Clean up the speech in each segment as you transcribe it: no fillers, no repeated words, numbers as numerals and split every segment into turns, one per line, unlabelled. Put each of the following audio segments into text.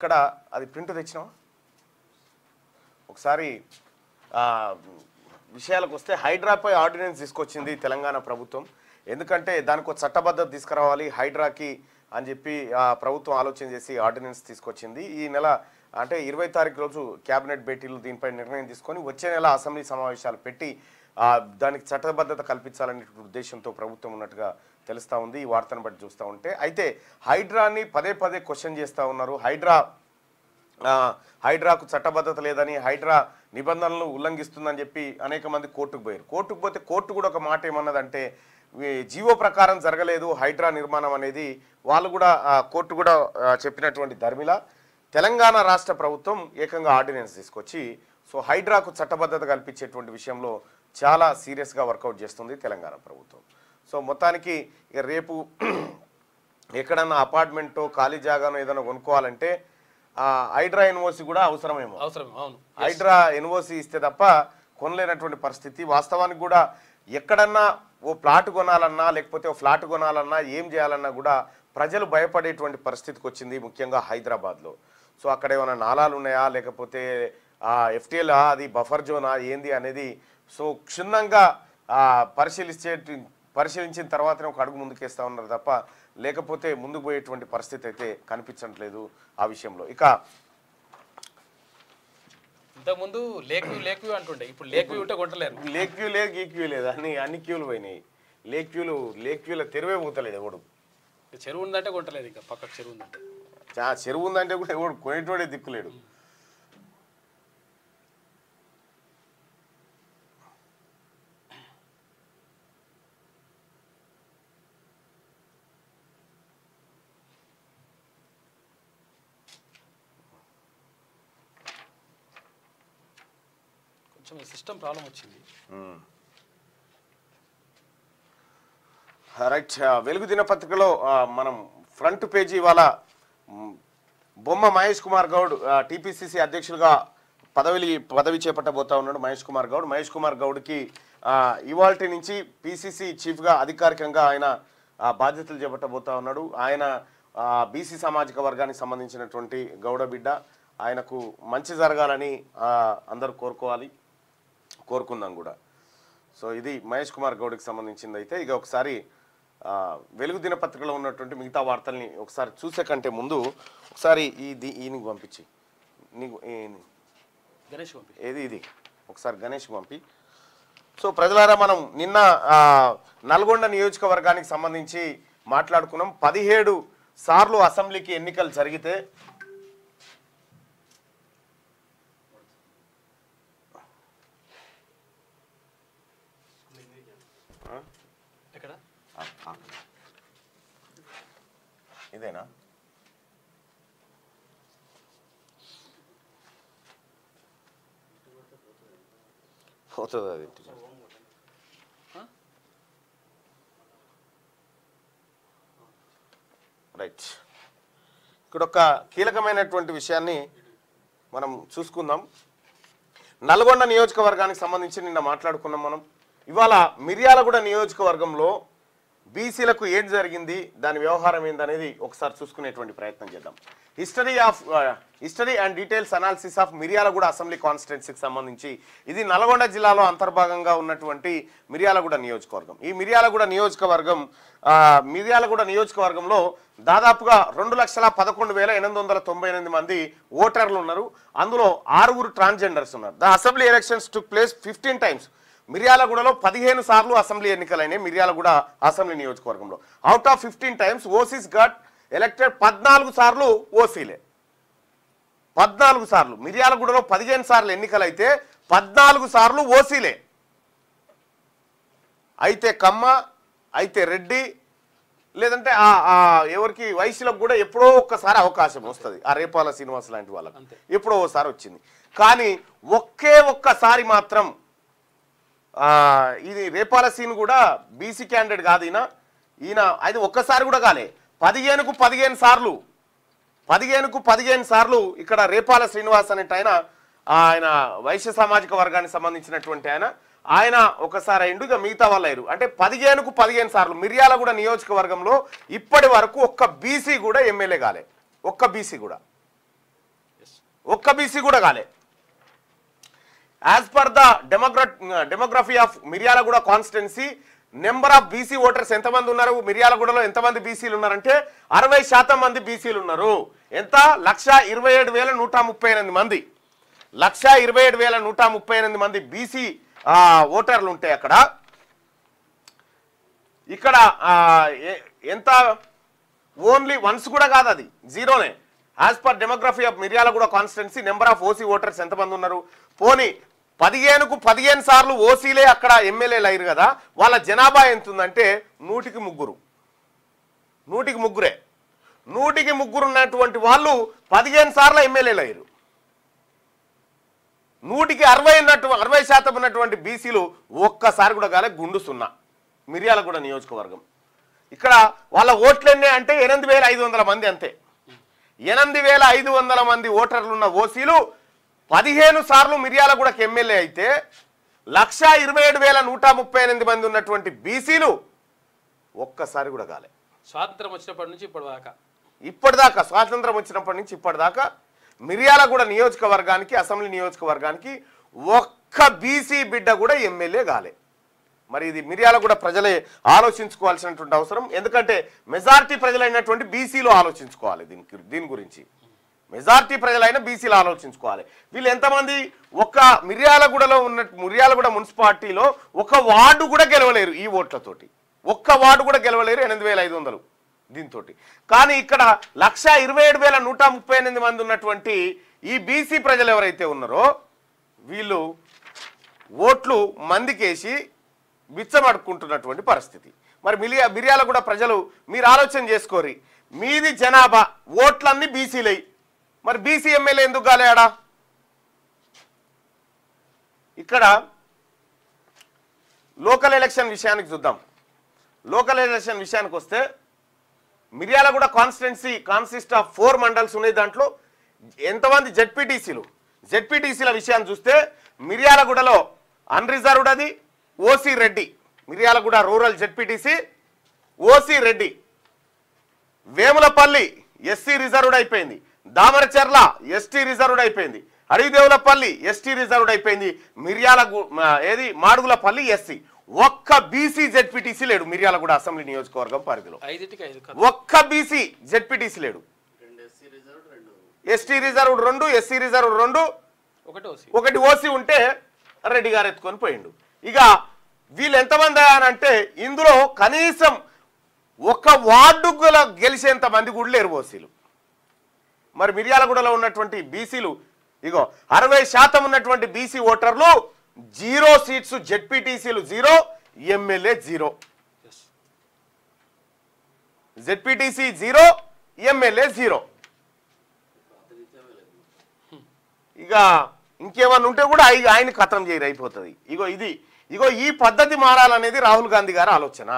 ఇక్కడ అది ప్రింట్ తెచ్చినావా ఒకసారి విషయాలకు వస్తే హైడ్రాపై ఆర్డినెన్స్ తీసుకొచ్చింది తెలంగాణ ప్రభుత్వం. ఎందుకంటే దానికి ఒక చట్టబద్ధత తీసుకురావాలి హైడ్రాకి అని చెప్పి ప్రభుత్వం ఆలోచన చేసి ఆర్డినెన్స్ తీసుకొచ్చింది. ఈ నెల అంటే 20 తారీఖు రోజు క్యాబినెట్ భేటీలు దీనిపై నిర్ణయం తీసుకొని వచ్చే నెల అసెంబ్లీ సమావేశాలు పెట్టి దానికి చట్టబద్ధత కల్పించాలనే ఉద్దేశంతో ప్రభుత్వం ఉన్నట్టుగా తెలుస్తూ ఉంది ఈ వార్తను బట్టి చూస్తూ ఉంటే. అయితే హైడ్రాని పదే పదే క్వశ్చన్ చేస్తూ ఉన్నారు. హైడ్రాకు చట్టబద్ధత లేదని, హైడ్రా నిబంధనలను ఉల్లంఘిస్తుందని చెప్పి అనేక మంది కోర్టుకు పోయారు. కోర్టుకు పోతే కోర్టు కూడా ఒక మాట ఏమన్నదంటే జీవో ప్రకారం జరగలేదు హైడ్రా నిర్మాణం అనేది. వాళ్ళు కూడా కోర్టు కూడా చెప్పినటువంటి ధర్మిల తెలంగాణ రాష్ట్ర ప్రభుత్వం ఏకంగా ఆర్డినెన్స్ తీసుకొచ్చి సో హైడ్రాకు చట్టబద్ధత కల్పించేటువంటి విషయంలో చాలా సీరియస్గా వర్కౌట్ చేస్తుంది తెలంగాణ ప్రభుత్వం. సో మొత్తానికి రేపు ఎక్కడన్నా అపార్ట్మెంటో ఖాళీ జాగానో ఏదైనా కొనుక్కోవాలంటే హైడ్రా ఎన్ఓసి కూడా అవసరమేమో. హైడ్రా ఎన్ఓసి ఇస్తే తప్ప కొనలేనటువంటి పరిస్థితి. వాస్తవానికి కూడా ఎక్కడన్నా ఓ ప్లాట్ కొనాలన్నా లేకపోతే ఓ ఫ్లాట్ కొనాలన్నా ఏం చేయాలన్నా కూడా ప్రజలు భయపడేటువంటి పరిస్థితికి వచ్చింది ముఖ్యంగా హైదరాబాద్లో. సో అక్కడ ఏమైనా నాలాలు ఉన్నాయా లేకపోతే ఎఫ్టీఎల్ అది బఫర్ జోనా ఏంది అనేది సో క్షుణ్ణంగా పరిశీలించిన తర్వాతనే ఒక అడుగు ముందుకేస్తూ ఉన్నారు తప్ప లేకపోతే ముందుకు పోయేటువంటి పరిస్థితి అయితే కనిపించట్లేదు ఆ విషయంలో. ఇక
ఇంతకుముందు లేక్ వ్యూ అంటుండే ఇప్పుడు లేక్ వ్యూ ఉంటే కొట్టలేరు.
లేక్ వ్యూ లేదు గీక్ వ్యూ లేదు అన్ని క్యూలు పోయినాయి. లేక్ వ్యూలో తెరువే పోతలేదు ఎవడు.
చెరువు ఉందంటే కొట్టలేదు ఇంకా పక్కకు చెరువు ఉందంటే
చెరువు ఉందంటే కూడా ఎవడు కొనేటోడే దిక్కులేడు.
కొంచెం సిస్టమ్ ప్రాబ్లం వచ్చింది.
రైట్. వెలుగు దినపత్రికలో మనం ఫ్రంట్ పేజీ ఇవాళ బొమ్మ మహేష్ కుమార్ గౌడ్ టీపీసీసీ అధ్యక్షులుగా పదవి చేపట్టబోతా ఉన్నాడు. మహేష్ కుమార్ గౌడ్కి ఇవాల్టి నుంచి పీసీసీ చీఫ్గా అధికారికంగా ఆయన బాధ్యతలు చేపట్టబోతా ఉన్నాడు. ఆయన బీసీ సామాజిక వర్గానికి సంబంధించినటువంటి గౌడ బిడ్డ. ఆయనకు మంచి జరగాలని అందరూ కోరుకుందాం కూడా. సో ఇది మహేష్ కుమార్ గౌడ్కి సంబంధించింది. అయితే ఇక ఒకసారి వెలుగు దినపత్రికలో ఉన్నటువంటి మిగతా వార్తల్ని ఒకసారి చూసే కంటే ముందు ఒకసారి ఈయనకి పంపించి నీకు
గణేష్ పంపి
ఇది ఒకసారి గణేష్ పంపి. సో ప్రజలారా మనం నిన్న నల్గొండ నియోజకవర్గానికి సంబంధించి మాట్లాడుకున్నాం. 17 సార్లు అసెంబ్లీకి ఎన్నికలు జరిగితే ఇదేనా పోతుంది అది రైట్. ఇక్కడ ఒక కీలకమైనటువంటి విషయాన్ని మనం చూసుకుందాం. నల్గొండ నియోజకవర్గానికి సంబంధించి నిన్న మాట్లాడుకున్నాం మనం. ఇవాళ మిర్యాలగూడ నియోజకవర్గంలో బీసీలకు ఏం జరిగింది దాని వ్యవహారం ఏందనేది ఒకసారి చూసుకునేటువంటి ప్రయత్నం చేద్దాం. History and details analysis of Miryalaguda assembly కాన్స్టిట్యున్సీకి సంబంధించి ఇది నల్గొండ జిల్లాలో అంతర్భాగంగా ఉన్నటువంటి మిర్యాలగూడ నియోజకవర్గం. ఈ మిర్యాలగూడ నియోజకవర్గంలో దాదాపుగా 2,11,898 మంది ఓటర్లు ఉన్నారు. అందులో 6 ట్రాన్స్జెండర్స్ ఉన్నారు. The assembly elections took place 15 times. మిర్యాలగూడలో 15 సార్లు అసెంబ్లీ ఎన్నికలైనాయి. మిర్యాలగూడ అసెంబ్లీ నియోజకవర్గంలో out of 15 times OCs got elected. 14 సార్లు ఓసీలే. 14 సార్లు మిర్యాలగూడలో 15 సార్లు ఎన్నికలైతే 14 సార్లు ఓసీలే. అయితే కమ్మ, అయితే రెడ్డి, లేదంటే ఎవరికి వైశ్యులకు కూడా ఎప్పుడో ఒక్కసారి అవకాశం వస్తుంది. ఆ రేపాల శ్రీనివాస్ లాంటి వాళ్ళకు ఎప్పుడో ఒకసారి వచ్చింది. కానీ ఒక్కసారి మాత్రం ఇది రేపాల సీన్ కూడా బీసీ క్యాండిడేట్ కాదు ఈయన అది ఒక్కసారి కూడా కాలే. 15కు 15 సార్లు ఇక్కడ రేపాల శ్రీనివాస్ అనేట ఆయన వైశ్య సామాజిక వర్గానికి సంబంధించినటువంటి ఆయన ఒకసారి అయిండు. ఇక మిగతా వాళ్ళు అయ్యారు. అంటే 15కు 15 సార్లు మిర్యాలగూడ నియోజకవర్గంలో ఇప్పటి వరకు ఒక్క బీసీ కూడా ఎమ్మెల్యే కాలే. ఒక్క బీసీ కూడా ఒక్క బీసీ కూడా కాలే. As per the demography of Miryalaguda constituency number of BC voters ఎంతమంది ఉన్నారు, మిర్యాలగూడలో ఎంతమంది బీసీలు ఉన్నారంటే 60% మంది బీసీలు ఉన్నారు. ఎంత? 127,138 మంది. 127,138 మంది బీసీ ఓటర్లు ఉంటాయి అక్కడ. ఇక్కడ ఎంత? ఓన్లీ వన్స్ కూడా కాదు, అది జీరోనే. As per demography of Miryalaguda constituency number of OC voters ఎంతమంది ఉన్నారు? పోనీ 15కు 15 సార్లు ఓసీలే అక్కడ ఎమ్మెల్యేలు అయ్యారు కదా, వాళ్ళ జనాభా ఎంత ఉందంటే 100కి 3. 100కి 3. 100కి 3 ఉన్నటువంటి వాళ్ళు 15 సార్లు ఎమ్మెల్యేలు అయ్యారు. 100కి 60% ఉన్నటువంటి బీసీలు ఒక్కసారి కూడా కాలే, గుండు 0. మిర్యాలగూడ నియోజకవర్గం. ఇక్కడ వాళ్ళ ఓట్లు ఎన్ని అంటే 8,500 మంది అంతే. 8,500 మంది ఓటర్లు ఉన్న ఓసీలు 15 సార్లు మిర్యాలగూడకి ఎమ్మెల్యే అయితే 127,138 మంది ఉన్నటువంటి బీసీలు ఒక్కసారి కూడా కాలే.
స్వాతంత్రం వచ్చినప్పటి నుంచి
ఇప్పటిదాకా స్వాతంత్రం వచ్చినప్పటి నుంచి ఇప్పటిదాకా మిర్యాలగూడ నియోజకవర్గానికి, అసెంబ్లీ నియోజకవర్గానికి ఒక్క బీసీ బిడ్డ కూడా ఎమ్మెల్యే కాలే. మరి ఇది మిర్యాలగూడ ప్రజలే ఆలోచించుకోవాల్సినటువంటి అవసరం. ఎందుకంటే మెజారిటీ ప్రజలైనటువంటి బీసీలు ఆలోచించుకోవాలి దీని గురించి. మెజారిటీ ప్రజలైన బీసీలు ఆలోచించుకోవాలి. వీళ్ళు ఎంతమంది? ఒక్క మిర్యాలగూడ మున్సిపాలిటీలో ఒక వార్డు కూడా గెలవలేరు ఈ ఓట్లతోటి. ఒక్క వార్డు కూడా గెలవలేరు 8,500 దీంతో. కానీ ఇక్కడ 127,138 మంది ఉన్నటువంటి ఈ బీసీ ప్రజలు ఎవరైతే ఉన్నారో వీళ్ళు ఓట్లు మందికేసి బిచ్చమడుకుంటున్నటువంటి పరిస్థితి. మరి మిర్యాలగూడ ప్రజలు మీరు ఆలోచన చేసుకోరి, మీది జనాభా ఓట్లన్నీ బీసీలై, మరి బీసీ ఎమ్మెల్యే ఎందుకు కాలేడా? ఇక్కడ లోకల్ ఎలక్షన్ విషయానికి చూద్దాం. లోకల్ ఎలక్షన్ విషయానికి వస్తే Miryalaguda constituency consist of 4 mandals ఉన్నాయి. దాంట్లో ఎంతమంది జెడ్పీటీసీల విషయాన్ని చూస్తే మిర్యాలగూడలో అన్రిజర్వ్డ్ అది OC Reddy. Miryalaguda rural ZPTC OC Reddy. Vemulapalli SC reserved అయిపోయింది. దామరచెర్ల ఎస్టీ రిజర్వ్డ్ అయిపోయింది. అడవిదేవులపల్లి ఎస్టీ రిజర్వ్డ్ అయిపోయింది. మాడుగులపల్లి ఎస్సీ. ఒక్క బీసీ జెడ్పీటీసీ లేడు మిర్యాలగూడ అసెంబ్లీ నియోజకవర్గం పరిధిలో. ఒక్క బీసీ జెడ్పీటీసీ లేడు. ఎస్టీ రిజర్వ్డ్ 2, ఎస్సీ రిజర్వ్డ్ 2, ఒకటి ఓసీ ఉంటే రెడ్డి గారు ఎత్తుకొని పోయిండు. ఇక వీళ్ళు ఎంతమంది అనంటే ఇందులో కనీసం ఒక వార్డు గెలిచేంత మంది కూడా లేరు ఓసీలు. మరి మిర్యాలగూడలో ఉన్నటువంటి బీసీలు 60% ఉన్నటువంటి బీసీ ఓటర్లు 0 సీట్స్, జెడ్పీటీసీలు 0, ఎమ్మెల్యే 0. ZPTC 0, MLA 0. ఇక ఇంకేమన్నా ఉంటే కూడా ఆయన ఖతం చేయరు, అయిపోతుంది. ఈ పద్ధతి మారాలనేది రాహుల్ గాంధీ గారి ఆలోచన.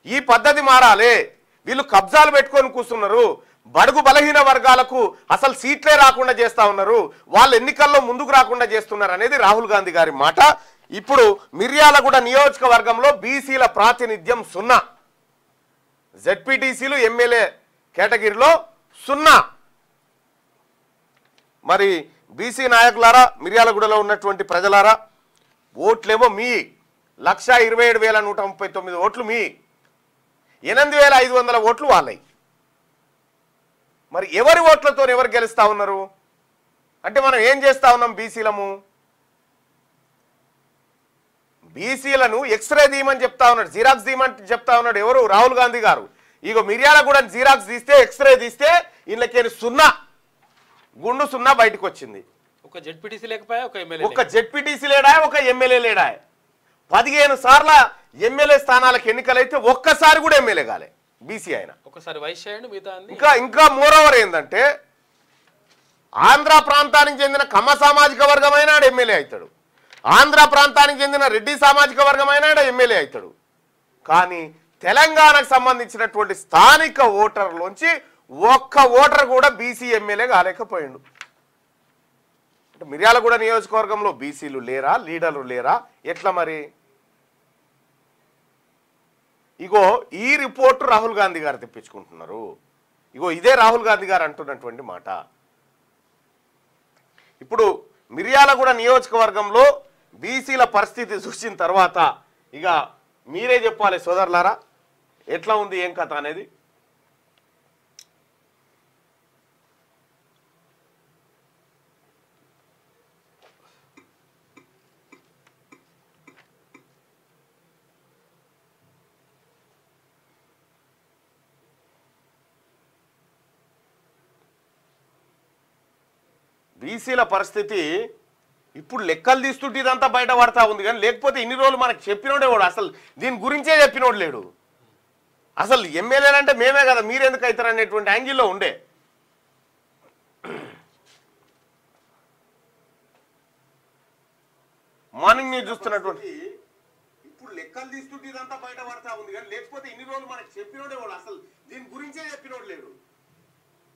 ఈ పద్ధతి మారాలి. వీళ్ళు కబ్జాలు పెట్టుకొని కూర్చున్నారు. బడుగు బలహీన వర్గాలకు అసలు సీట్లే రాకుండా చేస్తా ఉన్నారు. వాళ్ళు ఎన్నికల్లో ముందుకు రాకుండా చేస్తున్నారు అనేది రాహుల్ గాంధీ గారి మాట. ఇప్పుడు మిర్యాలగూడ నియోజకవర్గంలో బీసీల ప్రాతినిధ్యం 0. జెడ్పీటీసీలు ఎమ్మెల్యే కేటగిరీలో 0. మరి బీసీ నాయకులారా, మిర్యాలగూడలో ఉన్నటువంటి ప్రజలారా, ఓట్లేమో మీ 127,139 ఓట్లు మీ, 8,500 ఓట్లు వాళ్ళవి. మరి ఎవరి ఓట్లతో ఎవరు గెలుస్తా ఉన్నారు అంటే మనం ఏం చేస్తా ఉన్నాం? బీసీలను ఎక్స్రే తీయమని చెప్తా ఉన్నాడు, జిరాక్స్ తీయమని చెప్తా ఉన్నాడు ఎవరు? రాహుల్ గాంధీ గారు. మిర్యాలగూడ జిరాక్స్ తీస్తే, ఎక్స్రే తీస్తే ఇళ్ళకేని 0, గుండు 0 బయటకు వచ్చింది.
ఒక జెడ్పీటీసీ లేకపోయా,
ఒక జెడ్పీటీసీ లేడా, ఒక ఎమ్మెల్యే లేడా? 15 సార్ల ఎమ్మెల్యే స్థానాలకు ఎన్నికలైతే ఒక్కసారి కూడా ఎమ్మెల్యే కాలే బీసీ ఆయన.
ఒకసారి వైస్ చేయండి మిగతా.
ఇంకా మోరోవర్ ఏంటంటే ఆంధ్ర ప్రాంతానికి చెందిన కమ్మ సామాజిక వర్గమైన ఎమ్మెల్యే అవుతాడు, ఆంధ్ర ప్రాంతానికి చెందిన రెడ్డి సామాజిక వర్గమైన ఎమ్మెల్యే అవుతాడు. కానీ తెలంగాణకు సంబంధించినటువంటి స్థానిక ఓటర్లోంచి ఒక్క ఓటర్ కూడా బీసీ ఎమ్మెల్యే కాలేకపోయాడు. అంటే మిర్యాలగూడ నియోజకవర్గంలో బీసీలు లేరా, లీడర్లు లేరా, ఎట్లా మరి? ఈ రిపోర్టు రాహుల్ గాంధీ గారు తెప్పించుకుంటున్నారు. ఇదే రాహుల్ గాంధీ గారు అంటున్నటువంటి మాట. ఇప్పుడు మిర్యాలగూడ నియోజకవర్గంలో బీసీల పరిస్థితి చూసిన తర్వాత ఇక మీరే చెప్పాలి సోదరులారా, ఎట్లా ఉంది ఏం కథ అనేది. బీసీల పరిస్థితి ఇప్పుడు లెక్కలు తీస్తుంటే ఇదంతా బయట పడతా ఉంది, కానీ లేకపోతే ఇన్ని రోజులు మనకు చెప్పినోడే వాడు అసలు దీని గురించే చెప్పినోడు లేడు. అసలు ఎమ్మెల్యేలంటే మేమే కదా, మీరెందుకు అవుతారు అనేటువంటి యాంగిల్లో ఉండే. మార్నింగ్ న్యూస్ చూస్తున్నటువంటి ఇప్పుడు లెక్కలు తీస్తుంటే ఇదంతా బయట పడతా ఉంది, కానీ లేకపోతే ఇన్ని రోజులు మనకు చెప్పినోడే వాడు అసలు దీని గురించే చెప్పినోడు లేడు.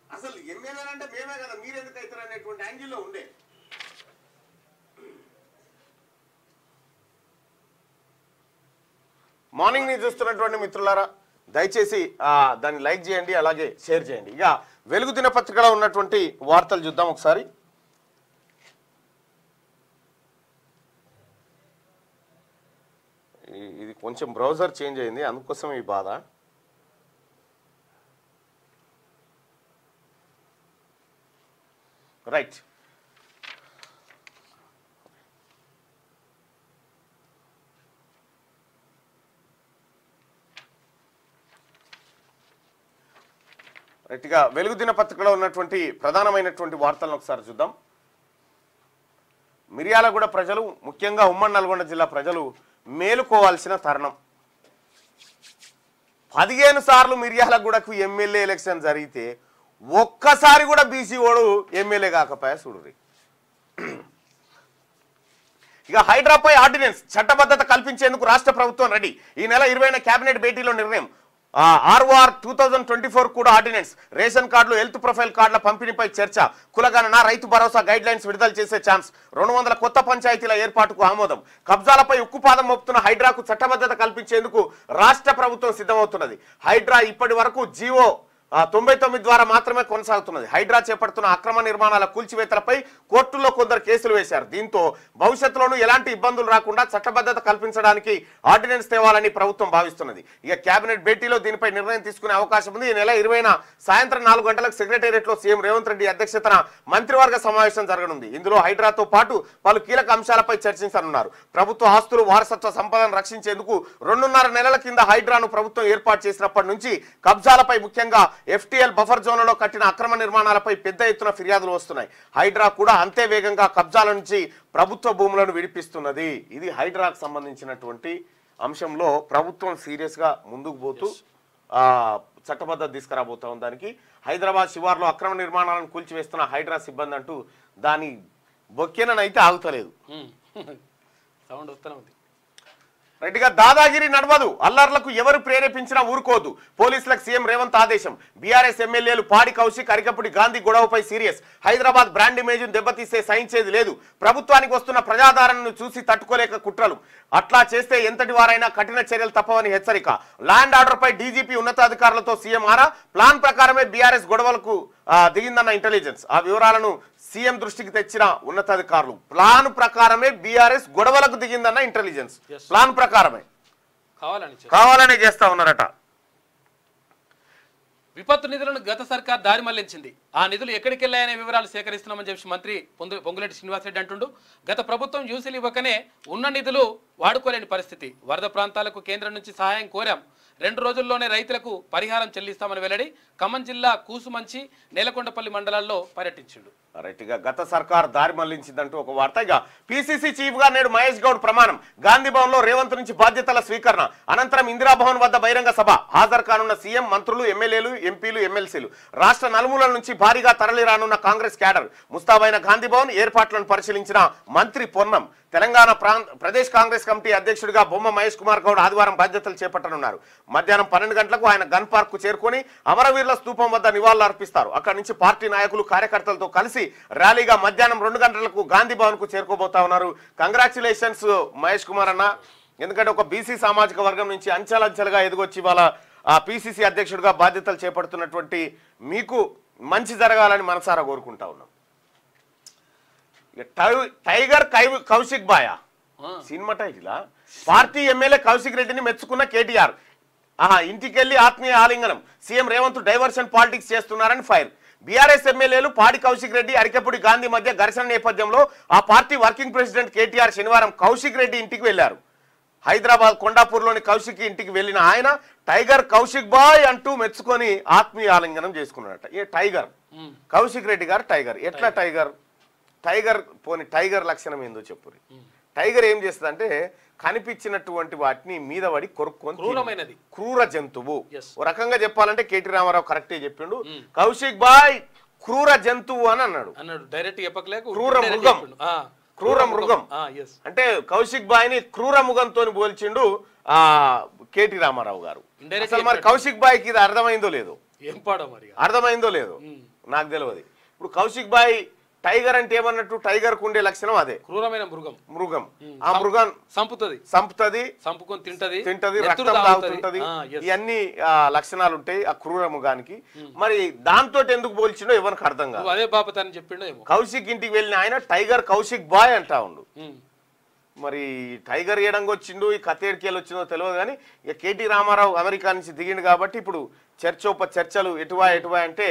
అసలు ఎమ్మెల్యేలంటే మేమే కదా, మీరెందుకు అవుతారు అనేటువంటి యాంగిల్లో ఉండే. మార్నింగ్ ని చూస్తున్నటువంటి మిత్రులారా దయచేసి దాన్ని లైక్ చేయండి, అలాగే షేర్ చేయండి. ఇక వెలుగు దినపత్రికలో ఉన్నటువంటి వార్తలు చూద్దాం ఒకసారి. ఇది కొంచెం బ్రౌజర్ చేంజ్ అయింది, అందుకోసం ఈ బాధ. రైట్, రైట్గా వెలుగు దినపత్రికలో ఉన్నటువంటి ప్రధానమైనటువంటి వార్తలను ఒకసారి చూద్దాం. మిర్యాలగూడ ప్రజలు, ముఖ్యంగా ఉమ్మడి నల్గొండ జిల్లా ప్రజలు మేలుకోవాల్సిన తరుణం. 15 సార్లు మిర్యాలగూడకు ఎమ్మెల్యే ఎలక్షన్ జరిగితే ఒక్కసారి కూడా బీసీ ఓడు ఎమ్మెల్యే కాకపోయా చూడుర్రి. ఇక హైడ్రాపై ఆర్డినెన్స్ చట్టబద్ధత కల్పించేందుకు రాష్ట్ర ప్రభుత్వం రెడీ. ఈ నెల 20న కేబినెట్ భేటీలో నిర్ణయం. ఆర్ఓఆర్ 2024 కూడా ఆర్డినెన్స్. రేషన్ కార్డులు, హెల్త్ ప్రొఫైల్ కార్డుల పంపిణీపై చర్చ. కులగణన, రైతు భరోసా గైడ్ లైన్స్ విడుదల చేసే ఛాన్స్. 200 కొత్త పంచాయతీల ఏర్పాటుకు ఆమోదం. కబ్జాలపై ఉక్కుపాదం మోపుతున్న హైడ్రాకు చట్టబద్ధత కల్పించేందుకు రాష్ట్ర ప్రభుత్వం సిద్ధమవుతున్నది. హైడ్రా ఇప్పటి వరకు జీవో 99 ద్వారా మాత్రమే కొనసాగుతున్నది. హైడ్రా చేపడుతున్న అక్రమ నిర్మాణాల కూల్చివేతలపై కోర్టుల్లో కొందరు కేసులు వేశారు. దీంతో భవిష్యత్తులోనూ ఎలాంటి ఇబ్బందులు రాకుండా చట్టబద్ధత కల్పించడానికి ఆర్డినెన్స్ తేవాలని ప్రభుత్వం భావిస్తున్నది. ఇక కేబినెట్ భేటీలో దీనిపై నిర్ణయం తీసుకునే అవకాశం ఉంది. ఈ నెల 20న సాయంత్రం 4 గంటలకు సెక్రటేరియట్లో సీఎం రేవంత్ రెడ్డి అధ్యక్షతన మంత్రివర్గ సమావేశం జరగనుంది. ఇందులో హైడ్రాతో పాటు పలు కీలక అంశాలపై చర్చించనున్నారు. ప్రభుత్వ ఆస్తులు, వారసత్వ సంపదను రక్షించేందుకు 2.5 నెలల కింద హైడ్రాను ప్రభుత్వం ఏర్పాటు చేసినప్పటి నుంచి కబ్జాలపై, ముఖ్యంగా ఎఫ్టీఎల్ బఫర్ జోన్లలో కట్టిన అక్రమ నిర్మాణాలపై పెద్ద ఎత్తున ఫిర్యాదులు వస్తున్నాయి. హైడ్రా కూడా అంతే వేగంగా కబ్జాల నుంచి ప్రభుత్వ భూములను విడిపిస్తున్నది. ఇది హైడ్రాకు సంబంధించినటువంటి అంశంలో ప్రభుత్వం సీరియస్ గా ముందుకు పోతూ చట్టబద్ధత తీసుకురాబోతా ఉంది. దానికి హైదరాబాద్ శివార్లో అక్రమ నిర్మాణాలను కూల్చివేస్తున్న హైడ్రా సిబ్బంది అంటూ దాని బొక్కెనైతే ఆగుతలేదు.
సౌండ్ వస్తూనే ఉంది.
రైట్గా దాదాగిరి నడవదు, అల్లర్లకు ఎవరు ప్రేరేపించినా ఊరుకోదు. పోలీసులకు సీఎం రేవంత్ ఆదేశం. బీఆర్ఎస్ ఎమ్మెల్యేలు పాడి కౌశిక్, అరికపుడి గాంధీ గొడవపై సీరియస్. హైదరాబాద్ బ్రాండ్ ఇమేజ్ను దెబ్బతీస్తే సహించేది లేదు. ప్రభుత్వానికి వస్తున్న ప్రజాదరణను చూసి తట్టుకోలేక కుట్రలు. అట్లా చేస్తే ఎంతటి వారైనా కఠిన చర్యలు తప్పవని హెచ్చరిక. ల్యాండ్ ఆర్డర్పై డీజీపీ ఉన్నతాధికారులతో సీఎం ఆరా. ప్లాన్ ప్రకారమే బీఆర్ఎస్ గొడవలకు దిగిందన్న ఇంటెలిజెన్స్. ఆ వివరాలను సీఎం దృష్టికి తెచ్చిన ఉన్నతాధికారులు. ప్లాన్ ప్రకారమే బీఆర్ఎస్ గొడవలకు దిగిందన్న ఇంటెలిజెన్స్. ప్లాన్ ప్రకారమే కావాలని చేస్తా ఉన్నారట.
విపత్తు నిధులను గత సర్కార్ దారి మళ్లించింది. ఆ నిధులు ఎక్కడికి వెళ్ళాయనే వివరాలు సేకరిస్తున్నామని చెప్పి మంత్రి పొంగులేటి శ్రీనివాసరెడ్డి అంటుండు. గత ప్రభుత్వం యూసీలు ఇవ్వకనే ఉన్న నిధులు వాడుకోలేని పరిస్థితి. వరద ప్రాంతాలకు కేంద్రం నుంచి సహాయం కోరాం. 2 రోజుల్లోనే రైతులకు పరిహారం చెల్లిస్తామని వెల్లడి. ఖమ్మం జిల్లా కూసుమంచి, నేలకొండపల్లి మండలాల్లో పర్యటించిండు.
రైట్గా గత సర్కార్ దారి మళ్లించిందంటూ ఒక వార్త. ఇక పీసీసీ చీఫ్ గా నేడు మహేష్ గౌడ్ ప్రమాణం. గాంధీ భవన్ లో రేవంత్ నుంచి బాధ్యతల స్వీకరణ. అనంతరం ఇందిరాభవన్ వద్ద బహిరంగ సభ. హాజరు కానున్న సీఎం, మంత్రులు, ఎమ్మెల్యేలు, ఎంపీలు, ఎమ్మెల్సీలు. రాష్ట్ర నలుమూలల నుంచి భారీగా తరలి రానున్న కాంగ్రెస్ క్యాడర్. ముస్తాబైన గాంధీ భవన్ ఏర్పాట్లను పరిశీలించిన మంత్రి పొన్నం. తెలంగాణ ప్రదేశ్ కాంగ్రెస్ కమిటీ అధ్యక్షుడిగా బొమ్మ మహేష్ కుమార్ గౌడ్ ఆదివారం బాధ్యతలు చేపట్టనున్నారు. మధ్యాహ్నం 12 గంటలకు ఆయన గన్ పార్క్ కు చేరుకొని అమరవీరుల స్తూపం వద్ద నివాళులు అర్పిస్తారు. అక్కడి నుంచి పార్టీ నాయకులు, కార్యకర్తలతో కలిసి ర్యాలీగా మధ్యాహ్నం 2 గంటలకు గాంధీ భవన్ కు చేరుకోబోతా ఉన్నారు. కంగ్రాచులేషన్స్ మహేష్ కుమార్ అన్న. ఎందుకంటే ఒక బీసీ సామాజిక వర్గం నుంచి అంచెలంచెలుగా ఎదిగొచ్చి వాళ్ళ పీసీసీ అధ్యక్షుడిగా బాధ్యతలు చేపడుతున్నటువంటి మీకు మంచి జరగాలని మనసారా కోరుకుంటా ఉన్నాం. ఇక టైగర్ కౌశిక్ బాయా సినిమా టైటిలా? పార్టీ ఎమ్మెల్యే కౌశిక్ రెడ్డిని మెచ్చుకున్న కేటీఆర్. ఇంటికెళ్లి ఆత్మీయ ఆలింగనం. సీఎం రేవంత్ డైవర్షన్ పాలిటిక్స్ చేస్తున్నారని ఫైర్. బీఆర్ఎస్ ఎమ్మెల్యేలు పాడి కౌశిక్ రెడ్డి, అరికెపుడి గాంధీ మధ్య ఘర్షణ నేపథ్యంలో ఆ పార్టీ వర్కింగ్ ప్రెసిడెంట్ కేటీఆర్ శనివారం కౌశిక్ రెడ్డి ఇంటికి వెళ్లారు. హైదరాబాద్ కొండాపూర్లోని కౌశిక్ ఇంటికి వెళ్లిన ఆయన టైగర్ కౌశిక్ బాయ్ అంటూ మెచ్చుకొని ఆత్మీయ ఆలింగనం చేసుకున్నారట. ఏ టైగర్ కౌశిక్ రెడ్డి గారు టైగర్. ఎట్లా టైగర్? పోని టైగర్ లక్షణం ఏందో చెప్పురి. టైగర్ ఏం చేస్తుందంటే కనిపించినటువంటి వాటిని మీద పడి కొరుక్కొని క్రూర జంతువు. ఓ రకంగా చెప్పాలంటే కేటీ రామారావు కరెక్టే చెప్పిండు. కౌశిక్ బాయ్ క్రూర జంతువు అని అన్నాడు. క్రూర మృగం అంటే కౌశిక్ బాయ్ ని క్రూర మృగంతో పోల్చిండు కేటీ రామారావు గారు. అసలు మరి కౌశిక్ బాయ్కి ఇది అర్థమైందో లేదో, అర్థమైందో లేదో నాకు తెలియదు. ఇప్పుడు కౌశిక్ బాయ్ టైగర్ అంటే ఏమన్నట్టు, టైగర్ కు ఉండే లక్షణం అదే,
క్రూరమైన
మృగం. ఆ మృగం సంపుతది,
సంపుకొని తింటది,
రక్తం తాగుతుంటది. ఇవన్నీ లక్షణాలు ఉంటాయి ఆ క్రూర మృగానికి. మరి దాంతో ఎందుకు పోల్చిండో ఎవరికి అర్థం కాదు.
అదే బాపతని చెప్పిండో.
కౌశిక్ ఇంటికి వెళ్ళిన ఆయన టైగర్ కౌశిక్ బాయ్ అంటా ఉండు. మరి టైగర్ ఏడంగా వచ్చిండు, ఈ కథేడికేళ్ళు వచ్చిందో తెలియదు. కానీ ఇక కేటీ రామారావు అమెరికా నుంచి దిగిండు కాబట్టి ఇప్పుడు చర్చలు ఎటువా అంటే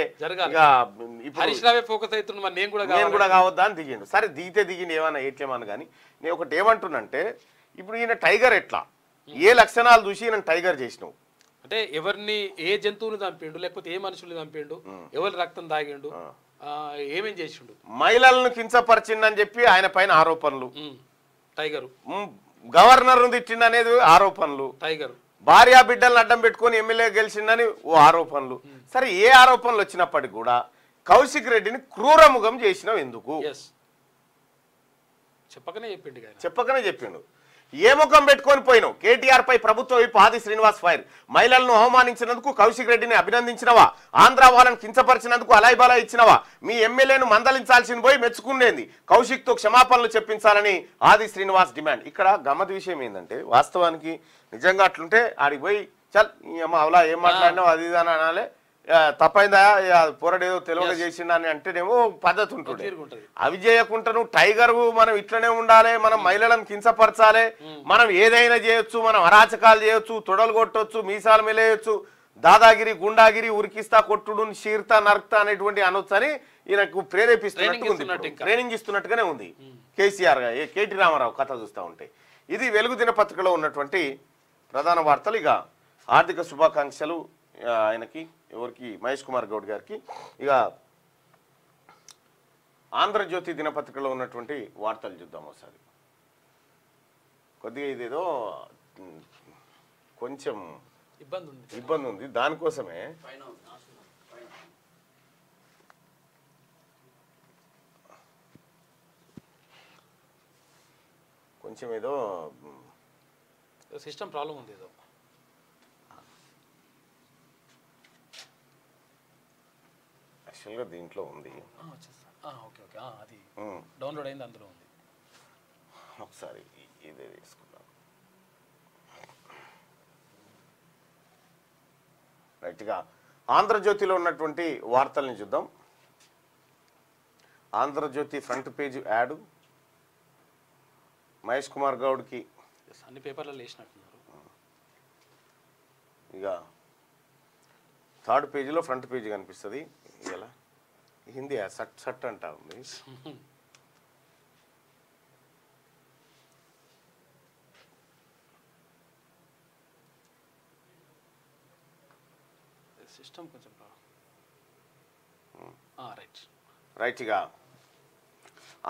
నేను
కూడా కావద్దా అని దిగిండు. సరే దిగిండు ఏమన్నా ఏట్లేమన్నా. కానీ నేను ఒకటి ఏమంటున్నంటే ఇప్పుడు ఈయన టైగర్ ఎట్లా, ఏ లక్షణాలు చూసి ఈయన టైగర్ చేసినావు
అంటే ఎవరిని, ఏ జంతువుని చంపిండు, లేకపోతే ఏ మనుషుల్ని చంపిండు, ఎవరి రక్తం తాగిండు, ఏమేం చేసిండు,
మహిళలను కించపరిచిండని చెప్పి ఆయన పైన ఆరోపణలు.
టైగర్
గవర్నర్ తిట్టిండు అనేది ఆరోపణలు.
టైగర్
భార్యా బిడ్డలను అడ్డం పెట్టుకొని ఎమ్మెల్యే గెలిచిందని ఓ ఆరోపణలు. సరే ఏ ఆరోపణలు వచ్చినప్పటికీ కూడా కౌశిక్ రెడ్డిని క్రూరముఖం చేసినావు ఎందుకు? చెప్పకనే చెప్పిండు. ఏ ముఖం పెట్టుకొని పోయినావు? కేటీఆర్ పై ప్రభుత్వ వైపు ఆది శ్రీనివాస్ ఫైర్. మహిళలను అవమానించినందుకు కౌశిక్ రెడ్డిని అభినందించినవా? ఆంధ్ర వాళ్ళని కించపరిచినందుకు అలాయిబలా ఇచ్చినవా? మీ ఎమ్మెల్యేను మందలించాల్సిన పోయి మెచ్చుకునేది. కౌశిక్ తో క్షమాపణలు చెప్పించాలని ఆది శ్రీనివాస్ డిమాండ్. ఇక్కడ గమ్మత్ విషయం ఏంటంటే వాస్తవానికి నిజంగా అట్లుంటే ఆడికి పోయి చల్ అవలా ఏం మాట్లాడినావు అది ఇది అని అనాలే. తప్పైందా పోరాడేదో తెలియక చేసిండని అంటేనేమో పద్ధతి ఉంటుంది. అవి చేయకుండా నువ్వు టైగర్ మనం ఇట్లనే ఉండాలి, మనం మహిళలను కించపరచాలి, మనం ఏదైనా చేయొచ్చు, మనం అరాచకాలు చేయొచ్చు, తొడలు కొట్టొచ్చు, మీసాలు మెలేయొచ్చు, దాదాగిరి గుండాగిరి ఉరికిస్తా కొట్టుడు షీర్తా నర్క్తా అనేటువంటి అనొచ్చు అని ఈయనకు ప్రేరేపిస్తున్నట్టు ఉంది, ట్రైనింగ్ ఇస్తున్నట్టుగానే ఉంది కేసీఆర్ కేటీ రామారావు కథ చూస్తూ ఉంటే. ఇది వెలుగు దినపత్రికలో ఉన్నటువంటి ప్రధాన వార్తలు. ఇక ఆర్థిక శుభాకాంక్షలు ఆయనకి, ఎవరికి, మహేష్ కుమార్ గౌడ్ గారికి. ఇక ఆంధ్రజ్యోతి దినపత్రికలో ఉన్నటువంటి వార్తలు చూద్దాం ఒకసారి. కొద్దిగా ఇదేదో కొంచెం ఇబ్బంది ఉంది, దానికోసమే కొంచెం ఏదో
సిస్టమ్ ప్రాబ్లం ఉంది. ఏదో
యాక్చువల్గా దీంట్లో ఉంది,
అది డౌన్లోడ్ అయింది, అందులో ఉంది.
ఒకసారి ఇదే తీసుకుందాం. రైట్గా ఆంధ్రజ్యోతిలో ఉన్నటువంటి వార్తల్ని చూద్దాం. Andhrajyothi front page ad Mahesh Kumar గౌడ్కి
అన్ని పేపర్లలో వేసినట్టున్నారు.
ఇక థర్డ్ పేజీలో ఫ్రంట్ పేజీ కనిపిస్తుంది. ఇలా హిందీ సట్ అంటా ఉంది.
సిస్టమ్ కొంచెం
రైట్. ఇక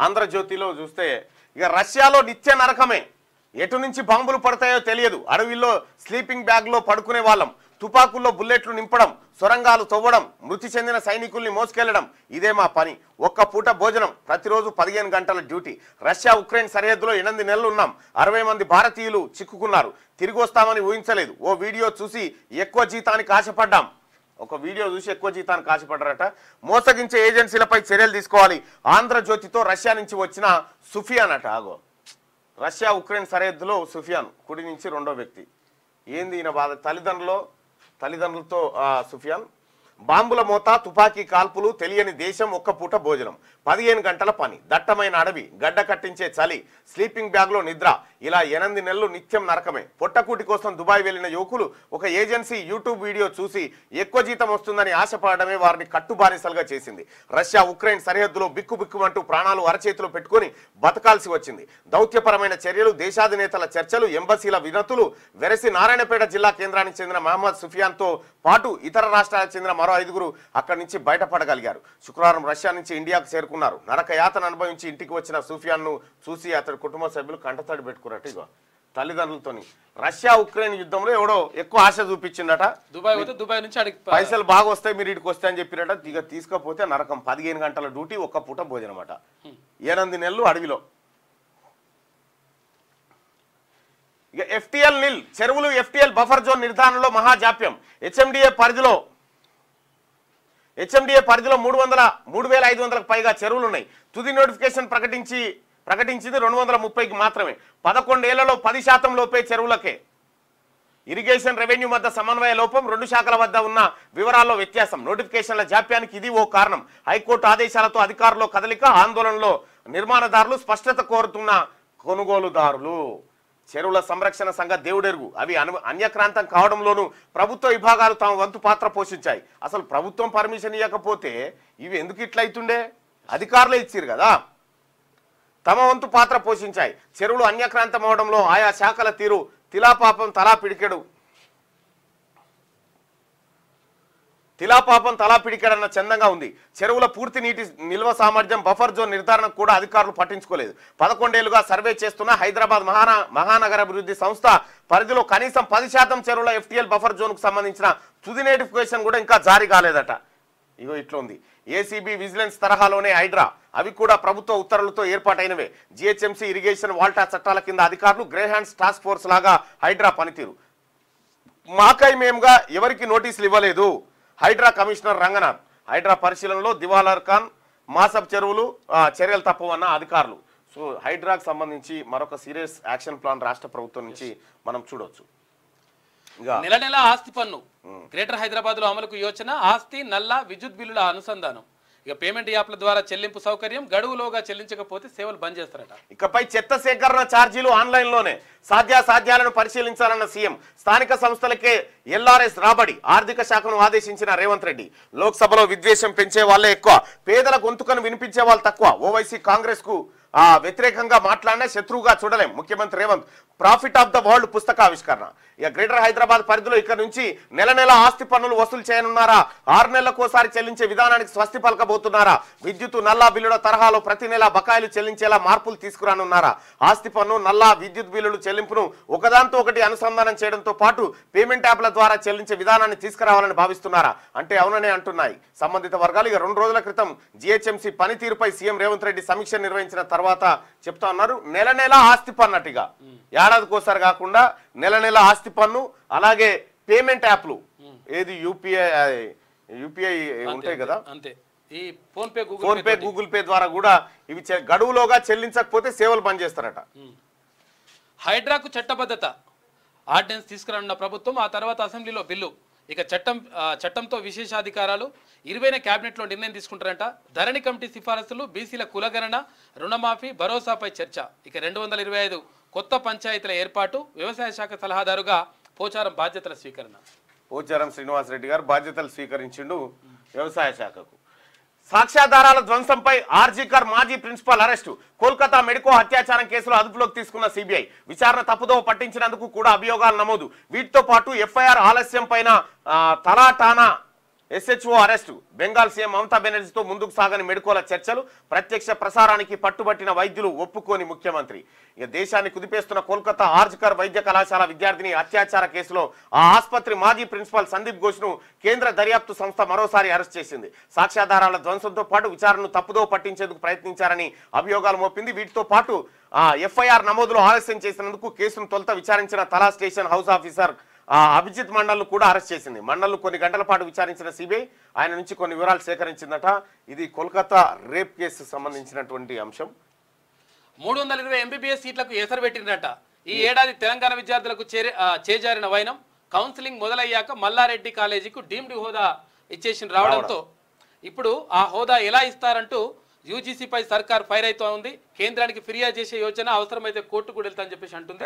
ఆంధ్రజ్యోతిలో చూస్తే ఇక రష్యాలో నిత్య నరకమే, ఎటు నుంచి బాంబులు పడతాయో తెలియదు. అడవిలో స్లీపింగ్ బ్యాగ్లో పడుకునే వాళ్ళం, తుపాకుల్లో బుల్లెట్లు నింపడం, సొరంగాలు తవ్వడం, మృతి చెందిన సైనికుల్ని మోసుకెళ్లడం, ఇదే మా పని. ఒక్క పూట భోజనం, ప్రతిరోజు 15 గంటల డ్యూటీ. రష్యా ఉక్రెయిన్ సరిహద్దులో 8 నెలలు ఉన్నాం. 60 మంది భారతీయులు చిక్కుకున్నారు. తిరిగి వస్తామని ఊహించలేదు. ఓ వీడియో చూసి ఎక్కువ జీతానికి ఆశపడ్డాం. ఒక వీడియో చూసి ఎక్కువ జీతానికి ఆశపడ్డారట. మోసగించే ఏజెన్సీలపై చర్యలు తీసుకోవాలి. ఆంధ్రజ్యోతితో రష్యా నుంచి వచ్చిన సుఫియాన్ అట. ఆగో, రష్యా ఉక్రెయిన్ సరిహద్దులో సుఫియాన్, కుడి నుంచి రెండో వ్యక్తి. ఏంది ఈయన బాధ? తల్లిదండ్రులతో సుఫియాన్ బాంబుల మోత, తుపాకీ కాల్పులు, తెలియని దేశం, ఒక్క పూట భోజనం, 15 గంటల పని, దట్టమైన అడవి, గడ్డ కట్టించే చలి, స్లీపింగ్ బ్యాగ్లో నిద్ర, ఇలా 8 నెలలు నిత్యం నరకమే. పొట్టకూటి కోసం దుబాయ్ వెళ్లిన యువకులు ఒక ఏజెన్సీ యూట్యూబ్ వీడియో చూసి ఎక్కువ జీతం వస్తుందని ఆశపడమే వారిని కట్టుబానిసలుగా చేసింది. రష్యా ఉక్రెయిన్ సరిహద్దులో బిక్కుబిక్కుమంటూ ప్రాణాలు అరచేతిలో పెట్టుకుని బతకాల్సి వచ్చింది. దౌత్యపరమైన చర్యలు, దేశాధినేతల చర్చలు, ఎంబసీల వినతులు వెరసి నారాయణపేట జిల్లా కేంద్రానికి చెందిన మహమ్మద్ సుఫియాన్తో పాటు ఇతర రాష్ట్రాలకు చెందిన మరో 5గురు అక్కడి నుంచి బయటపడగలిగారు. శుక్రవారం రష్యా నుంచి ఇండియాకు చేరుకున్నారు. నరక యాతన అనుభవించి ఇంటికి వచ్చిన సుఫియాన్ను చూసి అతడి కుటుంబ సభ్యులు కంటతడి పెట్టుకున్నట్టు ఇగో తల్లిదండ్రులతోని. రష్యా ఉక్రెయిన్ యుద్ధంలో ఎవడో ఎక్కువ ఆశ చూపించిందట.
దుబాయ్ నుంచి
పైసలు బాగా వస్తాయి, మీరు ఇటుకు వస్తాయని చెప్పినట. ఇక తీసుకపోతే నరకం. 15 గంటల డ్యూటీ, ఒక్క పూట భోజనం అట. 8 నెలలు అడవిలో. ఇక FTL నిల్, చెరువులు FTL బఫర్ జోన్ నిర్ధారణలో మహాజాప్యం. హెచ్ఎండిఏ పరిధిలో 3,500కు పైగా చెరువులు ఉన్నాయి. తుది నోటిఫికేషన్ ప్రకటించింది 230కి మాత్రమే. 11 ఏళ్లలో 10% లోపే చెరువులకే. ఇరిగేషన్, రెవెన్యూ మధ్య సమన్వయ లోపం, 2 శాఖల వద్ద ఉన్న వివరాల్లో వ్యత్యాసం, నోటిఫికేషన్ల జాప్యానికి ఇది ఓ కారణం. హైకోర్టు ఆదేశాలతో అధికారుల్లో కదలిక, ఆందోళనలో నిర్మాణదారులు, స్పష్టత కోరుతున్న కొనుగోలుదారులు. చెరువుల సంరక్షణ సంఘ దేవుడెరుగు, అవి అన్యక్రాంతం కావడంలోనూ ప్రభుత్వ విభాగాలు తమ వంతు పాత్ర పోషించాయి. అసలు ప్రభుత్వం పర్మిషన్ ఇవ్వకపోతే ఇవి ఎందుకు ఇట్లయితుండే? అధికారులే ఇచ్చారు కదా. తమ వంతు పాత్ర పోషించాయి. చెరువులు అన్యక్రాంతం అవడంలో ఆయా శాఖల తీరు తిలాపాపం తలా పిడికెడన్న చందంగా ఉంది. చెరువుల పూర్తి నీటి నిల్వ సామర్థ్యం, బఫర్ జోన్ నిర్ధారణకు కూడా అధికారులు పట్టించుకోలేదు. 11 ఏళ్లుగా సర్వే చేస్తున్న హైదరాబాద్ మహానగర అభివృద్ధి సంస్థ పరిధిలో కనీసం 10% చెరువుల FTL బఫర్ జోన్కు సంబంధించిన తుది నోటిఫికేషన్ కూడా ఇంకా జారీ కాలేదట. ఇగో ఇట్లా ఉంది. ఏసీబీ, విజిలెన్స్ తరహాలోనే హైడ్రా, అవి కూడా ప్రభుత్వ ఉత్తర్వులతో ఏర్పాటైనవే. GHMC, ఇరిగేషన్, వాల్టా చట్టాల కింద అధికారులు, గ్రే హ్యాండ్స్ టాస్క్ ఫోర్స్ లాగా హైడ్రా పనితీరు. మాకై మేముగా ఎవరికి నోటీసులు ఇవ్వలేదు. హైడ్రా కమిషనర్ రంగనాథ్. హైడ్రా పరిశీలనలో దివాలర్ ఖాన్, మాసబ్ చెరువులు చర్యలు తప్పవన్న అధికారులు. సో హైడ్రాకు సంబంధించి మరొక సీరియస్ యాక్షన్ ప్లాన్ రాష్ట్ర ప్రభుత్వం నుంచి మనం చూడవచ్చు.
నెల నెల ఆస్తి పన్ను గ్రేటర్ హైదరాబాద్ లో అమలుకు యోచన. ఆస్తి, నల్ల, విద్యుత్ బిల్లుల అనుసంధానం. ఇక పేమెంట్ యాప్ల ద్వారా చెల్లింపు సౌకర్యం. గడువులోగా చెల్లించకపోతే సేవలు బంద్ చేస్తారట. ఇకపై
చెత్త సేకరణ ఛార్జీలు ఆన్లైన్లోనే. సాధ్యాసాధ్యాలను పరిశీలించాలన్న సీఎం. స్థానిక సంస్థలకే LRS రాబడి. ఆర్థిక శాఖను ఆదేశించిన రేవంత్ రెడ్డి. లోక్సభలో విద్వేషం పెంచే వాళ్లే ఎక్కువ, పేదల గొంతుకను వినిపించే వాళ్ళు తక్కువ. ఓవైసీ కాంగ్రెస్ కు వ్యతిరేకంగా మాట్లాడినా శత్రువుగా చూడలేం. ముఖ్యమంత్రి Revanth profit of the world పుస్తకావిష్కరణ. ఇక గ్రేటర్ హైదరాబాద్ పరిధిలో ఇక్కడ నుంచి నెల నెల ఆస్తి పన్నులు వసూలు చేయనున్నారా? 6 నెలలకోసారి చెల్లించే విధానానికి స్వస్తి పలకబోతున్నారా? విద్యుత్, నల్లా బిల్లుల తరహాలో ప్రతి నెల బకాయిలు చెల్లించేలా మార్పులు తీసుకురానున్నారా? ఆస్తి పన్ను, నల్లా, విద్యుత్ బిల్లులు చెల్లింపును ఒకదాంతో ఒకటి అనుసంధానం చేయడంతో పాటు పేమెంట్ యాప్ల ద్వారా చెల్లించే విధానాన్ని తీసుకురావాలని భావిస్తున్నారా అంటే అవుననే అంటున్నాయి సంబంధిత వర్గాలు. ఇక 2 రోజుల క్రితం GHMC పనితీరుపై సీఎం రేవంత్ రెడ్డి సమీక్ష నిర్వహించిన తర్వాత చెప్తా ఉన్నారు. నెల నెల ఆస్తి పన్ను అట్టుగా, ఏడాదికోసారి కాకుండా నెల నెల ఆస్తి పన్ను, అలాగే పేమెంట్ యాప్లు, ఏది యూపీఐ ఉంటాయి కదా,
అంతే. ఈ ఫోన్ పే,
గూగుల్ పే ద్వారా కూడా ఇవి గడువులోగా చెల్లించకపోతే సేవలు బంద్ చేస్తారట.
హైడ్రాకు చట్టబద్ధత ఆర్డినెన్స్ తీసుకురానున్న ప్రభుత్వం. ఆ తర్వాత అసెంబ్లీలో బిల్లు. ఇక చట్టంతో విశేషాధికారాలు. 20న క్యాబినెట్లో నిర్ణయం తీసుకుంటారంట. ధరణి కమిటీ సిఫారసులు, బీసీల కులగణన, రుణమాఫీ, భరోసాపై చర్చ. ఇక 225 కొత్త పంచాయతీల ఏర్పాటు. వ్యవసాయ శాఖ సలహాదారుగా పోచారం బాధ్యతల స్వీకరణ.
పోచారం శ్రీనివాసరెడ్డి గారు బాధ్యతలు స్వీకరించిండు వ్యవసాయ శాఖకు. సాక్ష్యాధారాల ధ్వంసంపై ఆర్జీకర్ మాజీ ప్రిన్సిపాల్ అరెస్టు. కోల్కతా మెడికో అత్యాచారం కేసులో అదుపులోకి తీసుకున్న CBI. విచారణ తప్పుదోవ పట్టించినందుకు కూడా అభియోగాలు నమోదు. వీటితో పాటు FIR ఆలస్యం పైన తలాటానా SHO arrest. Bengal CM Mamata బెనర్జీతో ముందుకు సాగని మెడికోల చర్చలు. ప్రత్యక్ష ప్రసారానికి పట్టుబట్టిన వైద్యులు ఒప్పుకోని ముఖ్యమంత్రి. ఇక దేశాన్ని కుదిపేస్తున్న కోల్కతా ఆర్జికర్ వైద్య కళాశాల విద్యార్థిని అత్యాచార కేసులో ఆ ఆసుపత్రి మాజీ ప్రిన్సిపాల్ సందీప్ ఘోష్ను కేంద్ర దర్యాప్తు సంస్థ మరోసారి అరెస్ట్ చేసింది. సాక్ష్యాధారాల ధ్వంసంతో పాటు విచారణను తప్పుదోవ పట్టించేందుకు ప్రయత్నించారని అభియోగాలు మోపింది. వీటితో పాటు FIR నమోదులో ఆలస్యం చేసినందుకు కేసును తొలుత విచారించిన Tala station house officer Abhijit Mandal కూడా అరెస్ట్ చేసింది. మండల్ కొన్ని గంటల పాటు విచారించిన CBI ఆయన నుంచి కొన్ని వివరాలు సేకరించిందట. ఇది కోల్కతా రేప్ కేసు సంబంధించినటువంటి అంశం.
320 MBBS సీట్లకు ఎసరు పెట్టిందట. ఈ ఏడాది తెలంగాణ విద్యార్థులకు చేజారిన వైనం. కౌన్సిలింగ్ మొదలయ్యాక మల్లారెడ్డి కాలేజీకు డీమ్డ్ హోదా ఇచ్చేసి రావడంతో ఇప్పుడు ఆ హోదా ఎలా ఇస్తారంటూ యూజీసీపై సర్కార్ ఫైర్ అవుతూ ఉంది. కేంద్రానికి ఫిర్యాదు చేసే యోచన అవసరమైతే కోర్టు కూడా వెళ్తా అని చెప్పేసి అంటుంది.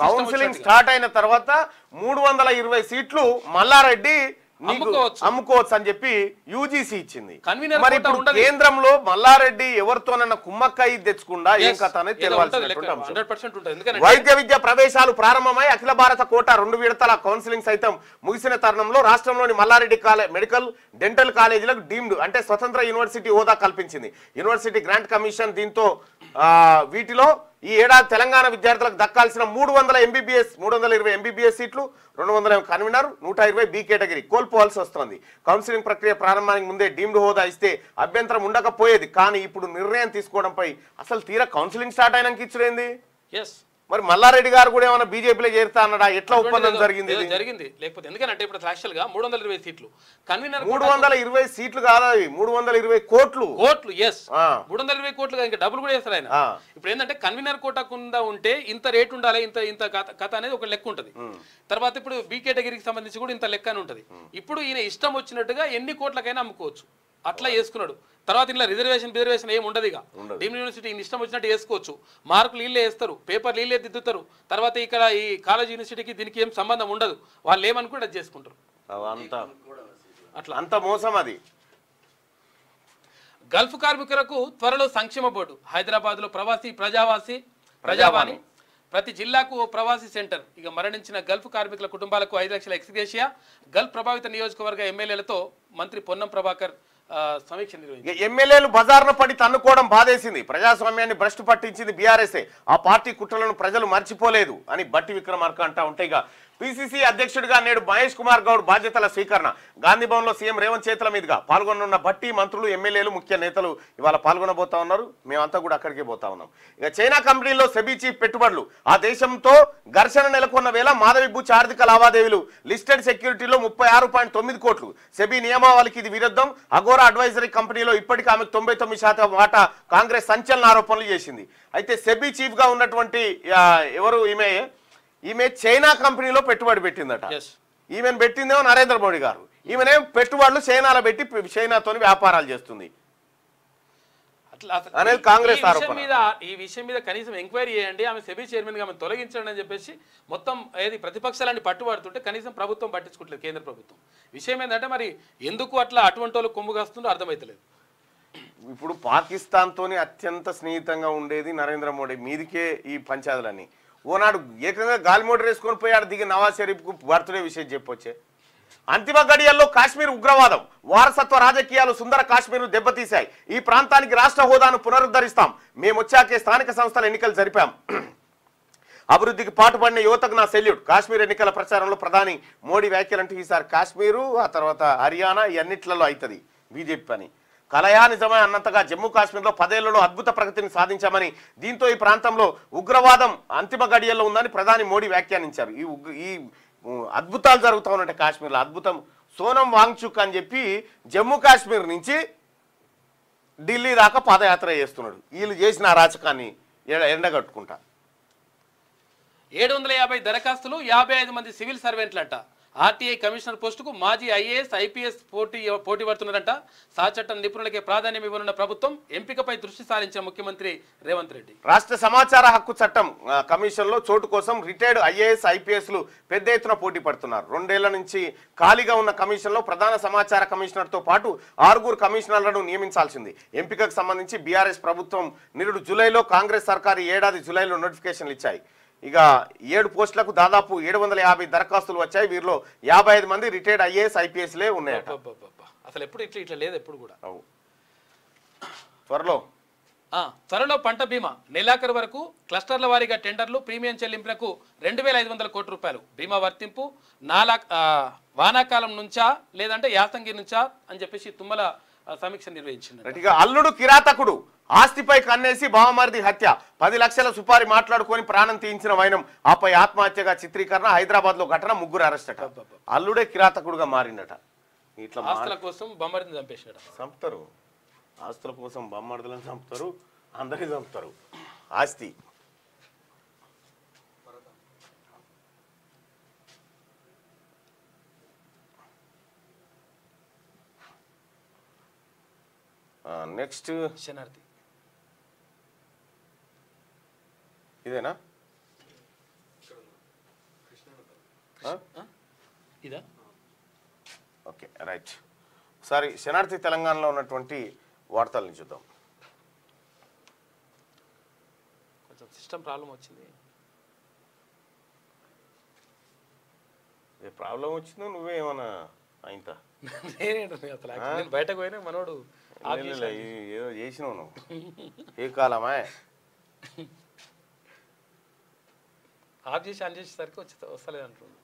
కౌన్సిలింగ్ స్టార్ట్ అయిన తర్వాత 320 సీట్లు మల్లారెడ్డి అమ్ముకోవచ్చు అని చెప్పి యూజీసీ ఇచ్చింది. మరి ఇప్పుడు కేంద్రంలో మల్లారెడ్డి ఎవరితోనన్నా కుమ్మక్కై తెచ్చుకుండా ఏం కథ అనేది తెలియాల్సినటువంటి వైద్య విద్య ప్రవేశాలు ప్రారంభమై అఖిల భారత కోటా 2 విడతల కౌన్సిలింగ్ సైతం ముగిసిన తరుణంలో రాష్ట్రంలోని మల్లారెడ్డి మెడికల్ డెంటల్ కాలేజీలకు డీమ్డ్ అంటే స్వతంత్ర యూనివర్సిటీ హోదా కల్పించింది యూనివర్సిటీ గ్రాంట్ కమిషన్. దీంతో వీటిలో ఈ ఏడాది తెలంగాణ విద్యార్థులకు దక్కాల్సిన 320 ఎంబీబీఎస్ సీట్లు, 200 కన్వీనర్, 120 బి కేటగిరీ కోల్పోవాల్సి వస్తోంది. కౌన్సిలింగ్ ప్రక్రియ ప్రారంభానికి ముందే డీమ్డ్ హోదా ఇస్తే అభ్యంతరం ఉండకపోయేది. కానీ ఇప్పుడు నిర్ణయం తీసుకోవడంపై అసలు తీరా కౌన్సిలింగ్ స్టార్ట్ అయినాక ఇచ్చుడేంది? మరి మల్లారెడ్డి గారు కూడా ఏమైనా బీజేపీలో చేరుతా అన్నాడా? ఎట్లా ఒప్పందం జరిగింది?
లేకపోతే ఎందుకంటే ఇప్పుడు యాక్చువల్ గా 320 సీట్లు కన్వీనర్
320 సీట్లు కాదు, 320 కోట్లు.
320 కోట్లు ఇంకా డబ్బులు కూడా చేస్తారు ఆయన. ఇప్పుడు ఏంటంటే కన్వీనర్ కోటా కింద ఉంటే ఇంత రేట్ ఉండాలి, ఇంత కథ అనేది ఒక లెక్క ఉంటుంది. తర్వాత ఇప్పుడు బి కేటగిరీకి సంబంధించి కూడా ఇంత లెక్క అని ఉంటుంది. ఇప్పుడు ఈయన ఇష్టం వచ్చినట్టుగా ఎన్ని కోట్లకైనా అమ్ముకోవచ్చు, అట్లా చేసుకున్నాడు. తర్వాత ఇలా రిజర్వేషన్ ఏమి ఉండదు. ఇక డీమ్డ్ యూనివర్సిటీ ఇష్టం వచ్చినట్టు వేసుకోవచ్చు, మార్కులు వీళ్ళే వేస్తారు, పేపర్ వీళ్ళే దిద్దుతారు. తర్వాత ఇక్కడ ఈ కాలేజ్ యూనివర్సిటీకి దీనికి ఏం సంబంధం ఉండదు, వాళ్ళు ఏమనుకుంటే అది చేసుకుంటారు.
అట్లా అంత మోసం అది.
గల్ఫ్ కార్మికులకు త్వరలో సంక్షేమ బోర్డు. హైదరాబాద్ లో ప్రజావాణి ప్రతి జిల్లాకు ఓ ప్రవాసీ సెంటర్. ఇక మరణించిన గల్ఫ్ కార్మికుల కుటుంబాలకు 5 లక్షల ఎక్స్గ్రేషియా. గల్ఫ్ ప్రభావిత నియోజకవర్గ ఎమ్మెల్యేలతో మంత్రి పొన్నం ప్రభాకర్ సమీక్ష నిర్వహించారు.
ఎమ్మెల్యేలు బజార్ను పడి తన్నుకోవడం బాధేసింది. ప్రజాస్వామ్యాన్ని భ్రష్టు పట్టించింది బీఆర్ఎస్ఏ. ఆ పార్టీ కుట్రలను ప్రజలు మర్చిపోలేదు అని బట్టి విక్రమార్క అంటా ఉంటే, ఇక పిసిసి అధ్యక్షుడిగా నేడు మహేష్ కుమార్ గౌడ్ బాధ్యతల స్వీకరణ. గాంధీ భవన్ లో సీఎం రేవంత్ చేతుల మీదుగా పాల్గొనున్న బట్టి మంత్రులు, ఎమ్మెల్యేలు, ముఖ్య నేతలు ఇవాళ పాల్గొనబోతా ఉన్నారు. మేమంతా కూడా అక్కడికే పోతా ఉన్నాం. ఇక చైనా కంపెనీలో సెబీ చీఫ్ పెట్టుబడులు. ఆ దేశంతో ఘర్షణ నెలకొన్న వేళ మాధవి బుచ్ ఆర్థిక లావాదేవీలు. లిస్టెడ్ సెక్యూరిటీలో 36.9 కోట్లు. సెబీ నియమావళికి ఇది విరుద్ధం. అగోరా అడ్వైజరీ కంపెనీలో ఇప్పటికీ ఆమెకు 99% వాటా. కాంగ్రెస్ సంచలన ఆరోపణలు చేసింది. అయితే సెబీ చీఫ్ గా ఉన్నటువంటి ఎవరు ఈమె చైనా కంపెనీలో పెట్టుబడి పెట్టిందట. ఈమెను పెట్టిందేమో నరేంద్ర మోడీ గారు. ఈమెనేం పెట్టుబడులు చైనాలో పెట్టి చైనాతో వ్యాపారాలు చేస్తుంది అనేది కాంగ్రెస్ ఆరోపణ.
ఈ విషయం మీద కనీసం ఎంక్వైరీ చేయండి, ఆమె సెబీ చైర్మన్ గా ఆమె తొలగించండి అని చెప్పేసి మొత్తం ఏది ప్రతిపక్షాలని పట్టుబడుతుంటే కనీసం ప్రభుత్వం పట్టించుకోవట్లేదు. కేంద్ర ప్రభుత్వం విషయం ఏంటంటే మరి ఎందుకు అట్లా అటువంటి వాళ్ళు కొమ్ముగాస్తుందో అర్థమైతలేదు.
ఇప్పుడు పాకిస్తాన్ తోని అత్యంత స్నేహితంగా ఉండేది నరేంద్ర మోడీ. మీదికే ఈ పంచాదులని. ఓనాడు ఏకంగా గాలి మోటార్ వేసుకొని పోయాడు దిగి నవాజ్ షరీఫ్కు బర్త్డే విషయం చెప్పొచ్చే. అంతిమ గడియల్లో కాశ్మీర్ ఉగ్రవాదం, వారసత్వ రాజకీయాలు సుందర కాశ్మీర్ను దెబ్బతీశాయి. ఈ ప్రాంతానికి రాష్ట్ర హోదాను పునరుద్ధరిస్తాం. మేమొచ్చాకే స్థానిక సంస్థల ఎన్నికలు జరిపాం. అభివృద్ధికి పాటుపడిన యువతకు నా సెల్యూట్. కాశ్మీర్ ఎన్నికల ప్రచారంలో ప్రధాని మోడీ వ్యాఖ్యలంటూ ఈసారి కాశ్మీరు, ఆ తర్వాత హర్యానా ఇవన్నిట్లలో అవుతుంది బీజేపీ పని. కలయా నిజమే అన్నంతగా జమ్మూ కాశ్మీర్లో 10 ఏళ్లలో అద్భుత ప్రగతిని సాధించామని, దీంతో ఈ ప్రాంతంలో ఉగ్రవాదం అంతిమ గడియల్లో ఉందని ప్రధాని మోడీ వ్యాఖ్యానించారు. ఈ అద్భుతాలు జరుగుతూ ఉన్నట్టే కాశ్మీర్లో. అద్భుతం సోనం వాంగ్చుక్ అని చెప్పి జమ్మూ కాశ్మీర్ నుంచి ఢిల్లీ దాకా పాదయాత్ర చేస్తున్నాడు. వీళ్ళు చేసిన అరాచకాన్ని ఎండగట్టుకుంటా.
750 దరఖాస్తులు, 55 మంది సివిల్ సర్వెంట్లంట. ఆర్టీఐ కమిషనర్ పోస్టుకు మాజీ ఐఏఎస్, ఐపీఎస్ పోటీ పడుతున్నారంట. సహచట్టం నిపుణులకే ప్రాధాన్యం ఇవ్వనున్న ప్రభుత్వం ఎంపికపై దృష్టి సారించిన ముఖ్యమంత్రి రేవంత్ రెడ్డి.
రాష్ట్ర సమాచార హక్కు చట్టం కమిషన్ లో చోటు కోసం రిటైర్డ్ ఐఏఎస్, ఐపీఎస్లు పెద్ద ఎత్తున పోటీ పడుతున్నారు. 2 ఏళ్ల నుంచి ఖాళీగా ఉన్న కమిషన్ లో ప్రధాన సమాచార కమిషనర్ తో పాటు 6 కమిషనర్లను నియమించాల్సింది. ఎంపికకు సంబంధించి బీఆర్ఎస్ ప్రభుత్వం నిరుడు జూలైలో, కాంగ్రెస్ సర్కారు ఈ ఏడాది జూలైలో నోటిఫికేషన్లు ఇచ్చాయి. ఇక 7 పోస్టులకు దాదాపు 750 దరఖాస్తులు వచ్చాయి. వీరిలో 55 మంది రిటైర్డ్ ఐఏఎస్, ఐపీఎస్లే ఉన్నాయట.
అసలు ఎప్పుడు ఇట్లా లేదు, ఎప్పుడు కూడా. త్వరలో పంట బీమా. నెలాఖరు వరకు క్లస్టర్ల వారీగా టెండర్లు, ప్రీమియం చెల్లింపులకు 2500 కోట్ల రూపాయలు. బీమా వర్తింపు వానాకాలం నుంచా లేదంటే యాసంగి నుంచా అని చెప్పేసి తుమ్మల సమీక్ష నిర్వహించింది.
అల్లుడు కిరాతకుడు ఆస్తిపై కన్నేసి బావమరిది హత్య. 10 లక్షల సుపారి మాట్లాడుకొని ప్రాణం తీయించిన వైనం, ఆపై ఆత్మహత్యగా చిత్రీకరణ. హైదరాబాద్ లో ఘటన, 3 అరెస్ట్ అట. అల్లుడే కిరాతకుడుగా మారిండట. ఇట్లా
ఆస్తుల కోసం బొమ్మరిని చంపేశాడు.
చంపుతారు, ఆస్తుల కోసం బొమ్మర్దులను చంపుతారు, అందరినీ చంపుతారు. ఆస్తి నెక్స్ట్
శనార్థి
ఇదేనా
ఇదా
ఓకే రైట్. ఒకసారి శనార్థి తెలంగాణలో ఉన్నటువంటి వార్తల్ని చూద్దాం.
కొంచెం సిస్టమ్ ప్రాబ్లం వచ్చింది.
ఏ ప్రాబ్లం వచ్చిందో నువ్వేమన్నా ఇంత
నేను బయటకు పోయినా మనోడు
ఏదో చేసినావు నువ్వు. ఏ కాలమా
ఆఫ్ చేసి ఆన్ చేసేసరికి వస్తలేదు అంటున్నాడు.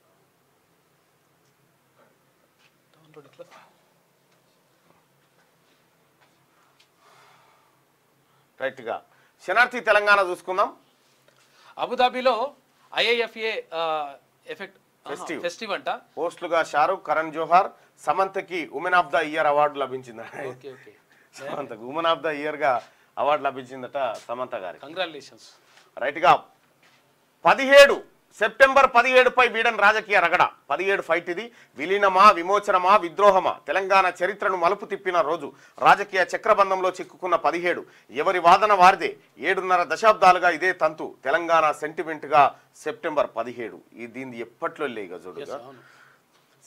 ఇట్లా
రైట్గా శనార్థి తెలంగాణ చూసుకుందాం.
అబుదాబిలో ఐఐఎఫ్ఏ ఎఫెక్ట్ ఫెస్టివ్ అంట.
హోస్టులుగా షారూక్, కరణ్ జోహార్, సమంతకి women of the year award లభించిందట. సమంతకు ఉమెన్ ఆఫ్ ద ఇయర్ గా అవార్డు లభించిందట సమంత గారికి.
కంగ్రాచులేషన్స్.
రైట్ గా 17 సెప్టెంబర్ 17పై వీడని రాజకీయ రగడ. 17 ఫైట్ ఇది. విలీనమా, విమోచనమా, విద్రోహమా, తెలంగాణ చరిత్రను మలుపు తిప్పిన రోజు. రాజకీయ చక్రబంధంలో చిక్కుకున్న 17. ఎవరి వాదన వారిదే. 7.5 దశాబ్దాలుగా ఇదే తంతు. తెలంగాణ సెంటిమెంట్ గా సెప్టెంబర్ 17. దీన్ని ఎప్పట్లో లేక చూడుగా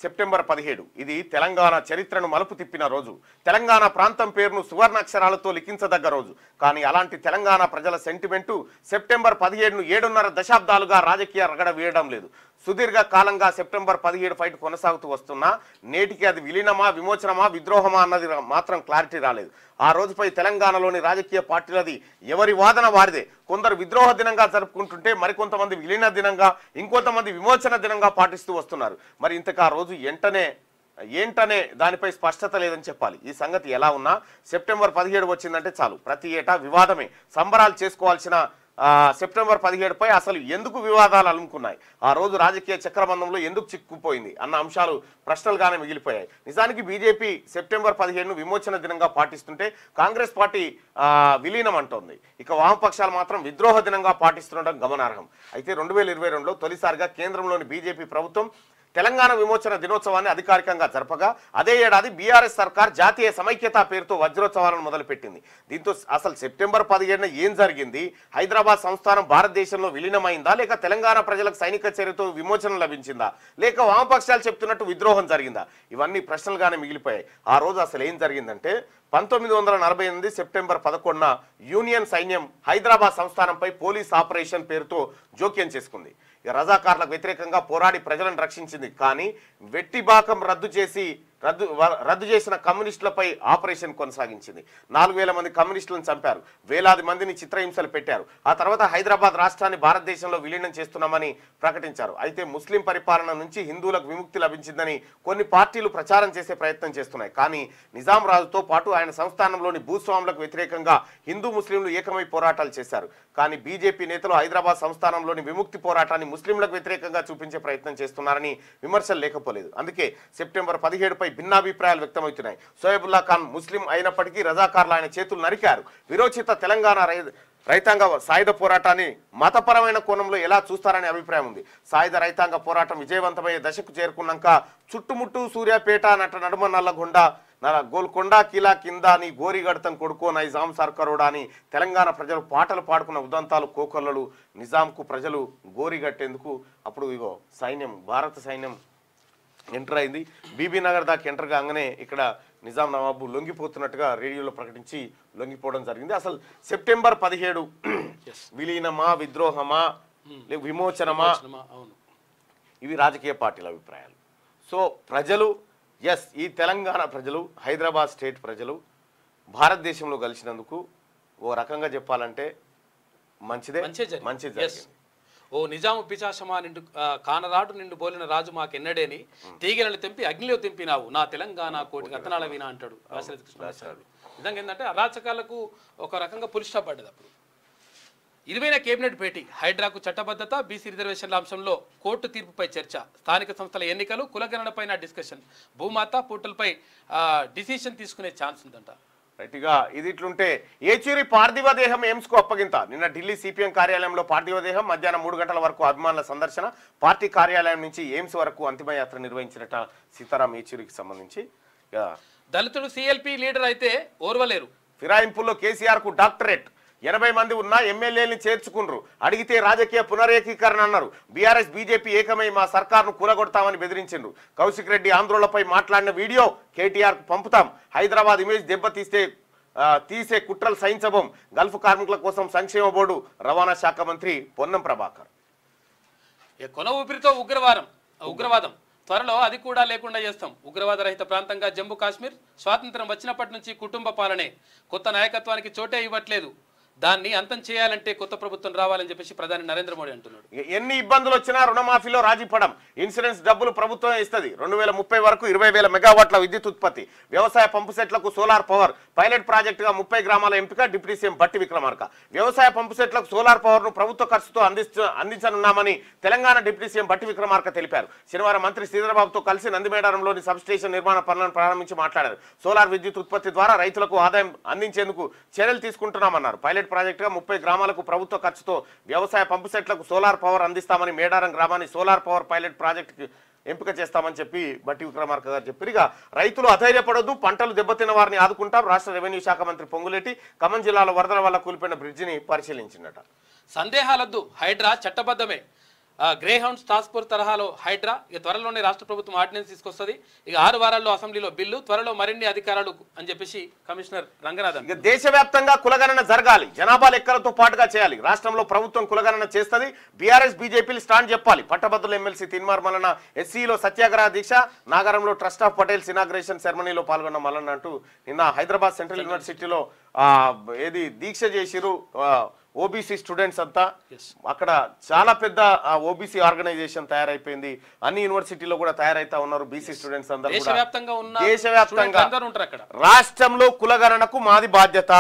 సెప్టెంబర్ 17 ఇది తెలంగాణ చరిత్రను మలుపు తిప్పిన రోజు. తెలంగాణ ప్రాంతం పేరును సువర్ణాక్షరాలతో లిఖించదగ్గ రోజు. కానీ అలాంటి తెలంగాణ ప్రజల సెంటిమెంటు సెప్టెంబర్ 17ను 7.5 దశాబ్దాలుగా రాజకీయ రగడ వీయడం లేదు. సుదీర్ఘ కాలంగా సెప్టెంబర్ 17 ఫైట్ కొనసాగుతూ వస్తున్నా నేటికి అది విలీనమా, విమోచనమా, విద్రోహమా అన్నది మాత్రం క్లారిటీ రాలేదు. ఆ రోజుపై తెలంగాణలోని రాజకీయ పార్టీలది ఎవరి వాదన వారిదే. కొందరు విద్రోహ దినంగా జరుపుకుంటుంటే మరికొంతమంది విలీన దినంగా, ఇంకొంతమంది విమోచన దినంగా పాటిస్తూ వస్తున్నారు. మరి ఇంతకు ఆ రోజు ఏంటనే దానిపై స్పష్టత లేదని చెప్పాలి. ఈ సంగతి ఎలా ఉన్నా సెప్టెంబర్ 17 వచ్చిందంటే చాలు ప్రతి ఏటా వివాదమే. సంబరాలు చేసుకోవాల్సిన సెప్టెంబర్ 17పై అసలు ఎందుకు వివాదాలు అలుముకున్నాయి, ఆ రోజు రాజకీయ చక్రబంధంలో ఎందుకు చిక్కుపోయింది అన్న అంశాలు ప్రశ్నలుగానే మిగిలిపోయాయి. నిజానికి బీజేపీ సెప్టెంబర్ 17ను విమోచన దినంగా పాటిస్తుంటే కాంగ్రెస్ పార్టీ విలీనం అంటోంది. ఇక వామపక్షాలు మాత్రం విద్రోహ దినంగా పాటిస్తుండడం గమనార్హం. అయితే 2022లో తొలిసారిగా కేంద్రంలోని బీజేపీ ప్రభుత్వం తెలంగాణ విమోచన దినోత్సవాన్ని అధికారికంగా జరపగా అదే ఏడాది బీఆర్ఎస్ సర్కార్ జాతీయ సమైక్యత పేరుతో వజ్రోత్సవాలను మొదలుపెట్టింది. దీంతో అసలు సెప్టెంబర్ 17న ఏం జరిగింది? హైదరాబాద్ సంస్థానం భారతదేశంలో విలీనమైందా, లేక తెలంగాణ ప్రజలకు సైనిక చర్యతో విమోచన లభించిందా, లేక వామపక్షాలు చెప్తున్నట్టు విద్రోహం జరిగిందా? ఇవన్నీ ప్రశ్నలుగానే మిగిలిపోయాయి. ఆ రోజు అసలు ఏం జరిగిందంటే 1948 సెప్టెంబర్ 11న యూనియన్ సైన్యం హైదరాబాద్ సంస్థానంపై పోలీస్ ఆపరేషన్ పేరుతో జోక్యం చేసుకుంది. రజాకార్లకు వ్యతిరేకంగా పోరాడి ప్రజలను రక్షించింది. కానీ వెట్టిబాకం రద్దు చేసిన కమ్యూనిస్టులపై ఆపరేషన్ కొనసాగించింది. 4000 మంది కమ్యూనిస్టులను చంపారు. వేలాది మందిని చిత్రహింసలు పెట్టారు. ఆ తర్వాత హైదరాబాద్ రాష్ట్రాన్ని భారతదేశంలో విలీనం చేస్తున్నామని ప్రకటించారు. అయితే ముస్లిం పరిపాలన నుంచి హిందువులకు విముక్తి లభించిందని కొన్ని పార్టీలు ప్రచారం చేసే ప్రయత్నం చేస్తున్నాయి. కానీ నిజాం రాజుతో పాటు ఆయన సంస్థానంలోని భూస్వాములకు వ్యతిరేకంగా హిందూ ముస్లింలు ఏకమై పోరాటాలు చేశారు. కానీ బీజేపీ నేతలు హైదరాబాద్ సంస్థానంలోని విముక్తి పోరాటాన్ని ముస్లింలకు వ్యతిరేకంగా చూపించే ప్రయత్నం చేస్తున్నారని విమర్శలు లేకపోలేదు. అందుకే సెప్టెంబర్ 17పై భిన్నాభిప్రాయాలు వ్యక్తమవుతున్నాయి. సోయబుల్లా ఖాన్ ముస్లిం అయినప్పటికీ రజాకార్లు ఆయన చేతులు నరికారు. విరోచిత తెలంగాణ రైతాంగ సాయుధ పోరాటాన్ని మతపరమైన కోణంలో ఎలా చూస్తారనే అభిప్రాయం ఉంది. సాయుధ రైతాంగ పోరాటం విజయవంతమయ్యే దశకు చేరుకున్నాక చుట్టుముట్టు సూర్యాపేట నడుమ నల్లగొండ గోల్కొండ కిలా కింద నీ గోరిగడతం కొడుకో నైజాం సర్కారోడా అని తెలంగాణ ప్రజలు పాటలు పాడుకున్న ఉదంతాలు కోకొల్లలు. నిజాంకు ప్రజలు గోరిగట్టేందుకు అప్పుడు ఇగో సైన్యం, భారత సైన్యం ఎంటర్ అయింది. బీబీ నగర్ దాకా ఎంటర్ కాగానే ఇక్కడ నిజాం నవాబు లొంగిపోతున్నట్టుగా రేడియోలో ప్రకటించి లొంగిపోవడం జరిగింది. అసలు సెప్టెంబర్ 17 విలీనమా, విద్రోహమా, విమోచనమా, ఇవి రాజకీయ పార్టీల అభిప్రాయాలు. సో ప్రజలు ఈ తెలంగాణ ప్రజలు, హైదరాబాద్ స్టేట్ ప్రజలు భారతదేశంలో కలిసినందుకు ఓ రకంగా చెప్పాలంటే మంచిదే జరిగింది.
ఓ నిజాము పిచాసమా నిండు కానరాటు నిండు బోలిన రాజు మాకెన్నడేని తీగలను తెంపి అగ్నిలో తెంపినావు నా తెలంగాణ కోటి రతనాల వినా అంటాడు దాశరథి కృష్ణ. నిజంగా ఏంటంటే అరాచకాలకు ఒక రకంగా పులిస్టాప్ పడ్డది. అప్పుడు 20వ కేబినెట్ భేటీ, హైడ్రాకు చట్టబద్ధత, బీసీ రిజర్వేషన్ల అంశంలో కోర్టు తీర్పుపై చర్చ, స్థానిక సంస్థల ఎన్నికలు, కులగణనపైన డిస్కషన్, భూమాత పోర్టల్పై డిసిషన్ తీసుకునే ఛాన్స్ ఉందంట.
రైట్గా ఇది ఇట్లుంటే ఏచూరి పార్థివ దేహం ఎయిమ్స్కు అప్పగింత. నిన్న ఢిల్లీ సిపిఎం కార్యాలయంలో పార్థివ దేహం మధ్యాహ్నం 3 గంటల వరకు అభిమానుల సందర్శన. పార్టీ కార్యాలయం నుంచి ఎయిమ్స్ వరకు అంతిమయాత్ర నిర్వహించినట్ట సీతారాం ఏచూరికి సంబంధించి.
దళితుడు సిఎల్పి లీడర్ అయితే ఓర్వలేరు,
ఫిరాయింపుల్లో కేసీఆర్కు డాక్టరేట్ 80 మంది ఉన్న ఎమ్మెల్యేని చేర్చుకున్నారు. అడిగితే రాజకీయ పునరేకీకరణ అన్నారు. బీఆర్ఎస్ బీజేపీ ఏకమై మా సర్కార్ను కూలగొడతామని బెదిరించిండ్రు. కౌశిక్ రెడ్డి ఆందోళనపై మాట్లాడిన వీడియో కేటీఆర్కు పంపుతాం. హైదరాబాద్ ఇమేజ్ తీసే కుట్రలు సహించబోం. గల్ఫ్ కార్మికుల కోసం సంక్షేమ బోర్డు రవాణా శాఖ మంత్రి పొన్నం ప్రభాకర్.
కొన ఊపిరితో ఉగ్రవాదం త్వరలో అది కూడా లేకుండా చేస్తాం. ఉగ్రవాద రహిత ప్రాంతంగా జమ్మూ కాశ్మీర్ స్వాతంత్రం వచ్చినప్పటి నుంచి కుటుంబ పాలనే. కొత్త నాయకత్వానికి చోటే ఇవ్వట్లేదు. దాన్ని అంతం చేయాలంటే కొత్త ప్రభుత్వం రావాలని చెప్పేసి ప్రధాని నరేంద్ర మోడీ అంటున్నాడు.
ఎన్ని ఇబ్బందులు వచ్చినా రుణమాఫీలో రాజీ పడం. ఇన్సూరెన్స్ డబ్బులు ప్రభుత్వం ఇస్తుంది. 2030 వరకు 20,000 మెగావాట్ల విద్యుత్ ఉత్పత్తి. వ్యవసాయ పంపు సెట్లకు సోలార్ పవర్. పైలట్ ప్రాజెక్టుగా 30 గ్రామాల ఎంపిక. Deputy CM Bhatti Vikramarka. వ్యవసాయ పంపు సెట్లకు సోలార్ పవర్ ను ప్రభుత్వ ఖర్చుతో అందించనున్నామని తెలంగాణ డిప్యూటీ సీఎం బట్టి విక్రమార్క తెలిపారు. శనివారం మంత్రి శ్రీధరబాబుతో కలిసి నందిమేడారంలోని సబ్స్టేషన్ నిర్మాణ పనులను ప్రారంభించి మాట్లాడారు. సోలార్ విద్యుత్ ఉత్పత్తి ద్వారా రైతులకు ఆదాయం అందించేందుకు చర్యలు తీసుకుంటున్నామన్నారు. పైలట్ ప్రాజెక్టుగా 30 గ్రామాలకు ప్రభుత్వ ఖర్చుతో వ్యవసాయ పంపు సెట్లకు సోలార్ పవర్ అందిస్తామని, మేడారం గ్రామాన్ని సోలార్ పవర్ పైలట్ ప్రాజెక్టుకి ఎంపిక చేస్తామని చెప్పి బట్టి విక్రమార్క గారు చెప్పారు. ఇక రైతులు అధైర్యపడొద్దు, పంటలు దెబ్బతిన్న వారిని ఆదుకుంటాం. రాష్ట్ర రెవెన్యూ శాఖ మంత్రి పొంగులేటి ఖమ్మం జిల్లాలో వరదల వల్ల కూలిపోయిన బ్రిడ్జిని పరిశీలించిందట.
సందేహాలొద్దు, హైడ్రా చట్టబద్ధమే. గ్రేహౌండ్స్ టాస్క్ ఫోర్స్ తరహాలో హైడ్రా ఇక త్వరలోనే రాష్ట్ర ప్రభుత్వం ఆర్డినెన్స్ తీసుకొస్తుంది. ఇక 6 వారాల్లో అసెంబ్లీలో బిల్లు, త్వరలో మరిన్ని అధికారాలు అని చెప్పేసి కమిషనర్ రంగనాథన్.
ఇక దేశవ్యాప్తంగా కులగణన జరగాలి. జనాభా లెక్కలతో పాటుగా చేయాలి. రాష్ట్రంలో ప్రభుత్వం కులగణన చేస్తుంది. బీఆర్ఎస్ బీజేపీలు స్టాండ్ చెప్పాలి. పట్టభద్రుల ఎమ్మెల్సీ తిన్మార్ మల్లన్న ఎస్సీలో సత్యాగ్రహ దీక్ష. నాగారంలో ట్రస్ట్ ఆఫ్ పటేల్స్ ఇనాగ్రేషన్ సెరమనీలో పాల్గొన్న మల్లన్న అంటూ నిన్న హైదరాబాద్ సెంట్రల్ యూనివర్సిటీలో దీక్ష చేసిరు ఓబీసీ స్టూడెంట్స్ అంతా. అక్కడ చాలా పెద్ద ఓబీసీ ఆర్గనైజేషన్ తయారైపోయింది. అన్ని యూనివర్సిటీలో కూడా తయారైతా ఉన్నారు. బీసీ స్టూడెంట్స్ అందరూ దేశవ్యాప్తంగా రాష్ట్రంలో కులగణనకు మాది బాధ్యత,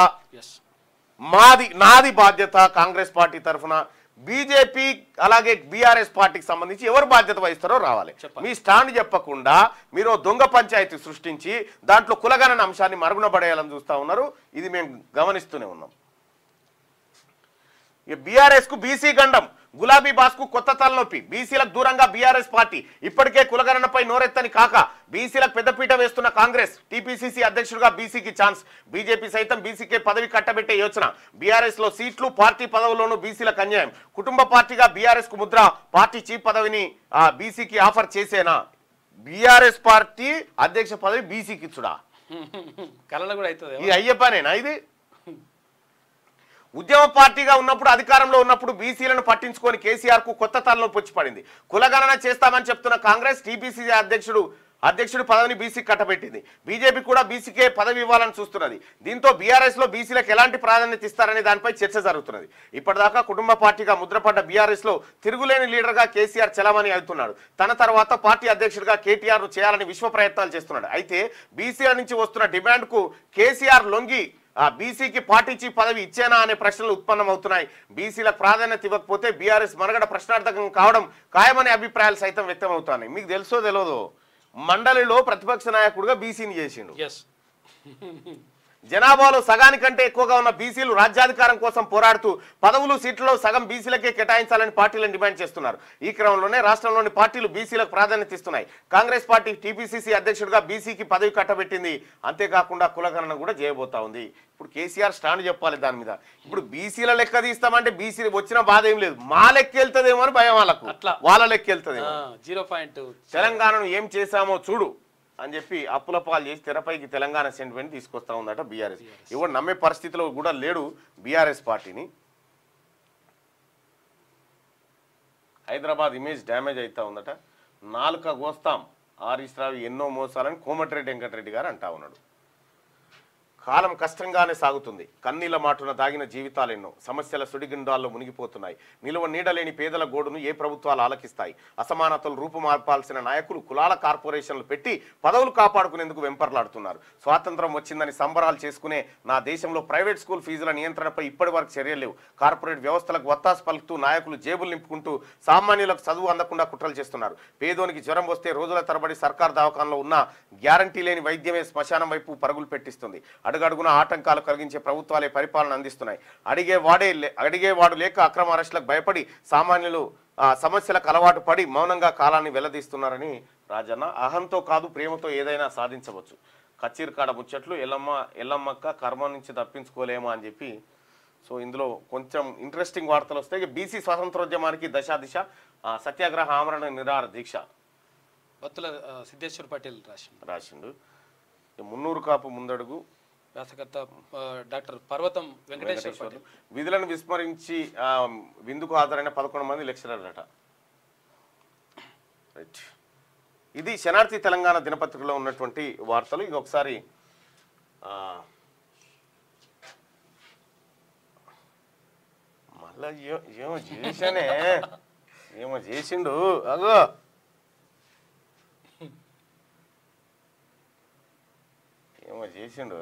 నాది బాధ్యత. కాంగ్రెస్ పార్టీ తరఫున బీజేపీ అలాగే బీఆర్ఎస్ పార్టీకి సంబంధించి ఎవరు బాధ్యత వహిస్తారో రావాలి. మీ స్టాండ్ చెప్పకుండా మీరు దొంగ పంచాయతీ సృష్టించి దాంట్లో కులగణన అంశాన్ని మరుగున పడేయాలని చూస్తా ఉన్నారు. ఇది మేము గమనిస్తూనే ఉన్నాం. బీఆర్ఎస్ కు బీసీ గండం, గులాబీ బాస్ కు కొత్త తలనొప్పి. బీసీలకు దూరంగా బీఆర్ఎస్ పార్టీ. ఇప్పటికే కులగణనపై నోరెత్తని కాక బీసీలకు పెద్దపీట వేస్తున్న కాంగ్రెస్. టీపీసీసీ అధ్యక్షుడిగా బీసీకి ఛాన్స్. బీజేపీ సైతం బీసీకే పదవి కట్టబెట్టే యోచన. బీఆర్ఎస్ లో సీట్లు, పార్టీ పదవుల్లోనూ బీసీలకు అన్యాయం. కుటుంబ పార్టీగా బీఆర్ఎస్ కు ముద్ర. పార్టీ చీఫ్ పదవిని బీసీకి ఆఫర్ చేసేనా? బీఆర్ఎస్ పార్టీ అధ్యక్ష పదవి బీసీకి ఇచ్చుడా?
కలలు కూడా అవుతుంది.
ఇది అయ్యే పనేనా? ఇది ఉద్యమ పార్టీగా ఉన్నప్పుడు, అధికారంలో ఉన్నప్పుడు బీసీలను పట్టించుకొని కేసీఆర్ కు కొత్త తలనొప్పి వచ్చి పడింది. కులగణన చేస్తామని చెప్తున్న కాంగ్రెస్ టీపీసీసీ అధ్యక్షుడు పదవిని బీసీ కట్టబెట్టింది. బీజేపీ కూడా బీసీకే పదవి ఇవ్వాలని చూస్తున్నది. దీంతో బీఆర్ఎస్ లో బీసీలకు ఎలాంటి ప్రాధాన్యత ఇస్తారనే దానిపై చర్చ జరుగుతున్నది. ఇప్పటిదాకా కుటుంబ పార్టీగా ముద్రపడ్డ బీఆర్ఎస్ లో తిరుగులేని లీడర్ గా కేసీఆర్ చలామణి అవుతున్నాడు. తన తర్వాత పార్టీ అధ్యక్షుడిగా కేటీఆర్ ను చేయాలని విశ్వ ప్రయత్నాలు చేస్తున్నాడు. అయితే బీసీల నుంచి వస్తున్న డిమాండ్ కు కేసీఆర్ లొంగి బీసీకి పార్టీ చీఫ్ పదవి ఇచ్చేనా అనే ప్రశ్నలు ఉత్పన్నమవుతున్నాయి. బీసీలకు ప్రాధాన్యత ఇవ్వకపోతే బీఆర్ఎస్ మనగడ ప్రశ్నార్థకం కావడం ఖాయమనే అభిప్రాయాలు సైతం వ్యక్తమవుతున్నాయి. మీకు తెలుసో తెలియదో, మండలిలో ప్రతిపక్ష నాయకుడిగా బీసీని చేసిండు. జనాభాలో సగానికంటే ఎక్కువగా ఉన్న బీసీలు రాజ్యాధికారం కోసం పోరాడుతూ పదవులు, సీట్లలో సగం బీసీలకే కేటాయించాలని పార్టీలను డిమాండ్ చేస్తున్నారు. ఈ క్రమంలోనే రాష్ట్రంలోని పార్టీలు బీసీలకు ప్రాధాన్యత ఇస్తున్నాయి. కాంగ్రెస్ పార్టీ టీపీసీసీ అధ్యక్షుడిగా బీసీకి పదవి కట్టబెట్టింది. అంతేకాకుండా కులగణన కూడా చేయబోతా ఉంది. ఇప్పుడు కేసీఆర్ స్టాండ్ చెప్పాలి దాని మీద. ఇప్పుడు బీసీల లెక్క తీస్తామంటే బీసీ వచ్చిన బాధ ఏం లేదు, మా లెక్క వెళ్తుందేమో అని భయం వాళ్ళకు. వాళ్ళ లెక్క వెళ్తుందేమో.
0.2
తెలంగాణను ఏం చేశామో చూడు అని చెప్పి అప్పుల పాలు చేసి తెరపైకి తెలంగాణ సెంటిమెంట్ తీసుకొస్తా ఉందట బీఆర్ఎస్. ఎవరు నమ్మే పరిస్థితిలో కూడా లేడు బీఆర్ఎస్ పార్టీని. హైదరాబాద్ ఇమేజ్ డ్యామేజ్ అవుతా ఉందట. నాలుక గోస్తాం హరీష్ రావు ఎన్నో మోసాలని కోమటిరెడ్డి వెంకటరెడ్డి గారు అంటా ఉన్నాడు. కాలం కష్టంగానే సాగుతుంది. కన్నీళ్ల మాటున దాగిన జీవితాలెన్నో సమస్యల సుడిగుండాల్లో మునిగిపోతున్నాయి. నిలువ నీడలేని పేదల గోడును ఏ ప్రభుత్వాలు ఆలకిస్తాయి? అసమానతలు రూపుమార్పాల్సిన నాయకులు కులాల కార్పొరేషన్లు పెట్టి పదవులు కాపాడుకునేందుకు వెంపర్లాడుతున్నారు. స్వాతంత్రం వచ్చిందని సంబరాలు చేసుకునే నా దేశంలో ప్రైవేట్ స్కూల్ ఫీజుల నియంత్రణపై ఇప్పటి వరకు చర్యలు లేవు. కార్పొరేట్ వ్యవస్థలకు వత్తాసు పలుకుతూ నాయకులు జేబులు నింపుకుంటూ సామాన్యులకు చదువు అందకుండా కుట్రలు చేస్తున్నారు. పేదోనికి జ్వరం వస్తే రోజుల తరబడి సర్కార్ దవాఖానలో ఉన్న గ్యారంటీ లేని వైద్యమే శ్మశానం వైపు పరుగులు పెట్టిస్తుంది. అడుగడుగున ఆటంకాలు కలిగించే ప్రభుత్వాలే పరిపాలన అందిస్తున్నాయి. అడిగేవాడు లేక అక్రమ అరెస్టులకు భయపడి సామాన్యులు సమస్యలకు అలవాటు పడి మౌనంగా కాలాన్ని వెల్లదీస్తున్నారని రాజన్న. అహంతో కాదు ప్రేమతో ఏదైనా సాధించవచ్చు. కచ్చీరికాడ ముచ్చట్లు ఎల్లమ్మక్క కర్మ నుంచి తప్పించుకోలేమా అని చెప్పి. సో ఇందులో కొంచెం ఇంట్రెస్టింగ్ వార్తలు వస్తాయి. బీసీ స్వాతంత్రోద్యమానికి దశ సత్యాగ్రహ ఆమరణ నిరాహార దీక్ష
బత్తుల సిద్ధేశ్వర్ పటేల్
రాసిండు. మున్నూరు కాపు ముందడుగు
వ్యాసకర్త డాక్టర్ పర్వతం వెంకటేశ్వర్.
విధులను విస్మరించి విందుకు హాజరైన 11 మంది లెక్చరర్లట. రైట్, ఇది శనార్థి తెలంగాణ దినపత్రికలో ఉన్నటువంటి వార్తలు. ఇది ఒకసారి మళ్ళా ఏమో చేసిండు అగో ఏమో చేసిండు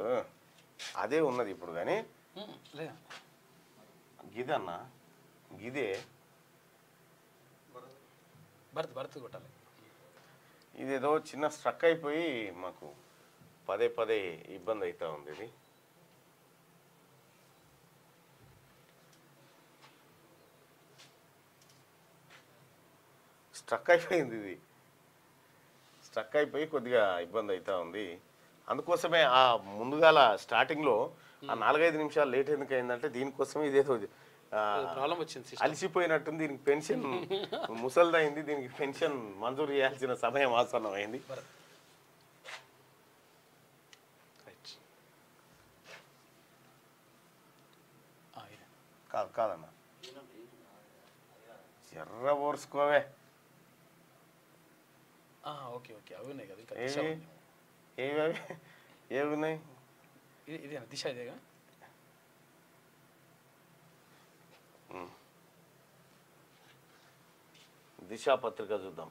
అదే ఉన్నది ఇప్పుడు. కానీ గిదన్నా గిదే
భర్త కొట్టాలి.
ఇదేదో చిన్న స్ట్రక్ అయిపోయి మాకు పదే పదే ఇబ్బంది అవుతా ఉంది. ఇది స్ట్రక్ అయిపోయింది. ఇది స్ట్రక్ అయిపోయి కొద్దిగా ఇబ్బంది అవుతా ఉంది. అందుకోసమే ఆ ముందుగాల స్టార్టింగ్లో ఆ 4-5 నిమిషాలు లేట్ ఎందుకు అయిందంటే దీనికోసమే ఇదేదో
ప్రాబ్లం వచ్చింది,
అలసిపోయినట్టుంది. దీనికి పెన్షన్ ముసలిదైంది, దీనికి పెన్షన్ మంజూరు చేయాల్సిన సమయం ఆసన్నమైంది. కాదన్నా ఎర్ర ఓర్చుకోవే.
ఓకే ఓకే అవి ఉన్నాయి కదా.
ఏమున్నాయి?
ఇదేనా దిశ? ఇదేగా
దిశ పత్రిక చూద్దాం.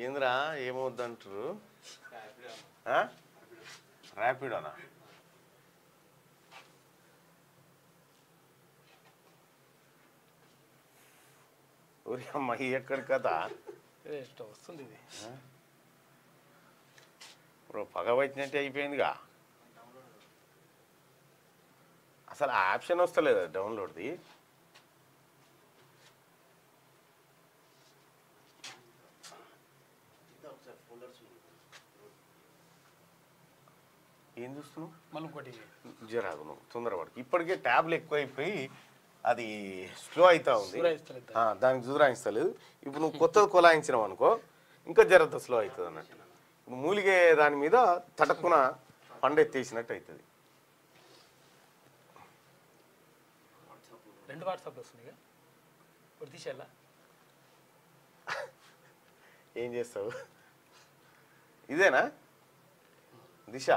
ఏంద్రా ఏమవుద్దంటారు? ర్యాపిడోనా? ఊరి అమ్మ ఎక్కడి కదా
వస్తుంది ఇది.
ఇప్పుడు పగ వచ్చినట్టే అయిపోయిందిగా. అసలు ఆ ఆప్షన్ వస్తలేదు డౌన్లోడ్ది. ఏం చూస్తున్నావు?
మళ్ళీ ఇంకోటి
జరాగు నువ్వు తొందరపడకు. ఇప్పటికే ట్యాబ్లు ఎక్కువైపోయి అది స్లో అవుతా ఉంది, దానికి జురాయిస్తలేదు. ఇప్పుడు నువ్వు కొత్తది కొలాయించినావు అనుకో ఇంకా జరంత స్లో అవుతుంది అన్నట్టు. ఇప్పుడు మూలిగే దాని మీద తటక్కున పండెత్తేసినట్టు అవుతుంది.
2 వాట్సాప్లు వస్తున్నాయి. ఇప్పుడు తీసేయాలా?
ఏం చేస్తావు? ఇదేనా దిశ?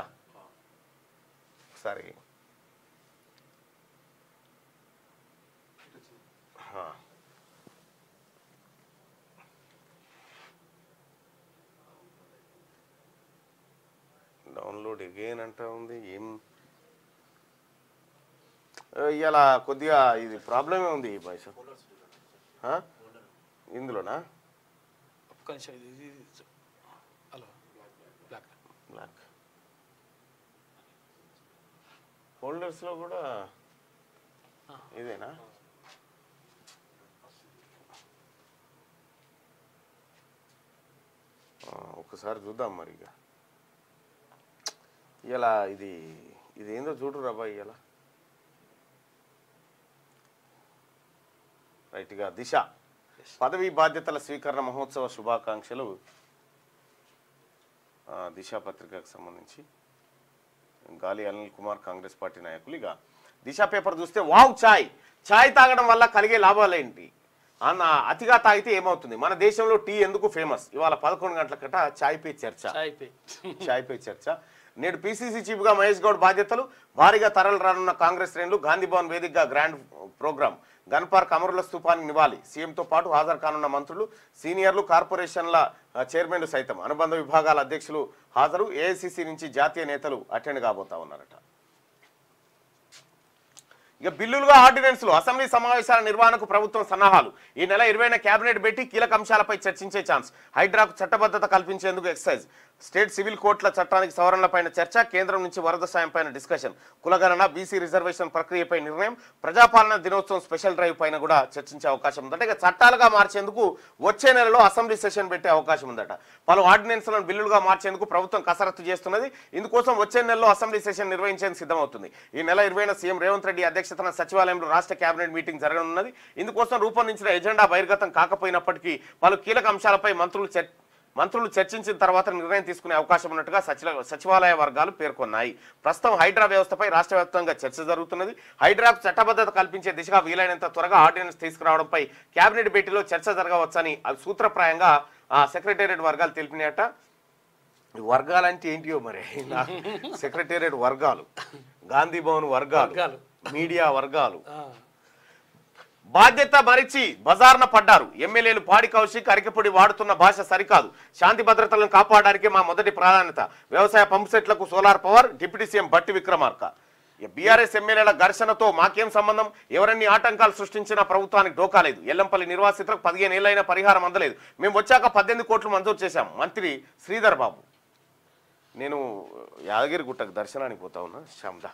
ఒకసారి డౌన్లోడ్ అగైన్ అంటా ఉంది. ఏం ఇలా కొద్దిగా ఇది ప్రాబ్లమే ఉంది ఈ భాష. ఇందులోనా? బ్లాక్ ఫోల్డర్స్లో కూడా ఇదేనా? ఒకసారి చూద్దాం మరి. ఇక ఇలా ఇది ఏందో చూడు రాబాయ్. ఇలా రైట్గా దిశ పదవీ బాధ్యతల స్వీకరణ మహోత్సవ శుభాకాంక్షలు. దిశ పత్రికకు సంబంధించి గాలి అనిల్ కుమార్ కాంగ్రెస్ పార్టీ నాయకులు. ఇక దిశ పేపర్ చూస్తే వావ్ ఛాయ్ తాగడం వల్ల కలిగే లాభాలేంటి? అతిగా తాగితే ఏమవుతుంది? మన దేశంలో టీ ఎందుకు ఫేమస్? ఇవాళ 11 గంటలకట ఛాయ్ పే చర్చ. నేడు పిసిసి చీఫ్గా మహేష్ గౌడ్ బాధ్యతలు. భారీగా తరలి రానున్న కాంగ్రెస్ శ్రేణులు. గాంధీ భవన్ వేదికగా గ్రాండ్ ప్రోగ్రాం. గన్ పార్క్ అమరుల స్తూపానికి నివాళి. సీఎంతో పాటు హాజరు కానున్న మంత్రులు, సీనియర్లు, కార్పొరేషన్ల చైర్మన్లు సైతం. అనుబంధ విభాగాల అధ్యక్షులు హాజరు. ఏఐసిసి నుంచి జాతీయ నేతలు అటెండ్ కాబోతా ఉన్నారట. ఇక బిల్లులుగా ఆర్డినెన్స్లు. అసెంబ్లీ సమావేశాల నిర్వహణకు ప్రభుత్వం సన్నాహాలు. ఈ నెల 20న కేబినెట్ పెట్టి కీలక అంశాలపై చర్చించే ఛాన్స్. హైడ్రాకు చట్టబద్ధత కల్పించేందుకు ఎక్సైజ్. స్టేట్ సివిల్ కోర్టుల చట్టానికి సవరణలపైన చర్చ, కేంద్రం నుంచి వరద సాయంపైన డిస్కషన్, కులగణన, బీసీ రిజర్వేషన్ ప్రక్రియపై నిర్ణయం, ప్రజాపాలన దినోత్సవం స్పెషల్ డ్రైవ్ పైన కూడా చర్చించే అవకాశం ఉందట. ఇక చట్టాలుగా మార్చేందుకు వచ్చే నెలలో అసెంబ్లీ సెషన్ పెట్టే అవకాశం ఉందట. పలు ఆర్డినెన్స్లను బిల్లులుగా మార్చేందుకు ప్రభుత్వం కసరత్తు చేస్తున్నది. ఇందుకోసం వచ్చే నెలలో అసెంబ్లీ సెషన్ నిర్వహించేందుకు సిద్ధమవుతుంది. ఈ నెల 20న సీఎం రేవంత్ రెడ్డి అధ్యక్షతన సచివాలయంలో రాష్ట్ర కేబినెట్ మీటింగ్ జరగనున్నది. ఇందుకోసం రూపొందించిన ఎజెండా బహిర్గతం కాకపోయినప్పటికీ పలు కీలక అంశాలపై మంత్రులు చర్చించిన తర్వాత నిర్ణయం తీసుకునే అవకాశం ఉన్నట్టుగా సచివాలయ వర్గాలు పేర్కొన్నాయి. ప్రస్తుతం హైడ్రా వ్యవస్థపై రాష్ట్ర వ్యాప్తంగా చర్చ జరుగుతున్నది. హైడ్రాకు చట్టబద్ధత కల్పించే దిశగా వీలైనంత త్వరగా ఆర్డినెన్స్ తీసుకురావడంపై కేబినెట్ భేటీలో చర్చ జరగవచ్చని సూత్రప్రాయంగా సెక్రటేరియట్ వర్గాలు తెలిపినాయట. వర్గాలంటే ఏంటియో మరి, సెక్రటేరియట్ వర్గాలు, గాంధీ భవన్ వర్గాలు, మీడియా వర్గాలు బాధ్యత మరిచి బజార్న పడ్డారు. ఎమ్మెల్యేలు పాడి కౌశిక్, అరికెపొడి వాడుతున్న భాష సరికాదు. శాంతి భద్రతలను కాపాడడానికే మా మొదటి ప్రాధాన్యత. వ్యవసాయ పంప్ సెట్లకు solar power. Deputy CM Bhatti Vikramarka. BRS ఎమ్మెల్యేల ఘర్షణతో మాకేం సంబంధం? ఎవరన్నీ ఆటంకాలు సృష్టించినా ప్రభుత్వానికి డోకాలేదు. ఎల్లంపల్లి నిర్వాసితులకు 15 ఏళ్లైనా పరిహారం అందలేదు. మేము వచ్చాక 18 కోట్లు మంజూరు చేశాం. మంత్రి శ్రీధర్ బాబు. నేను యాదగిరి గుట్టకు దర్శనానికి పోతా ఉన్నా. శందా.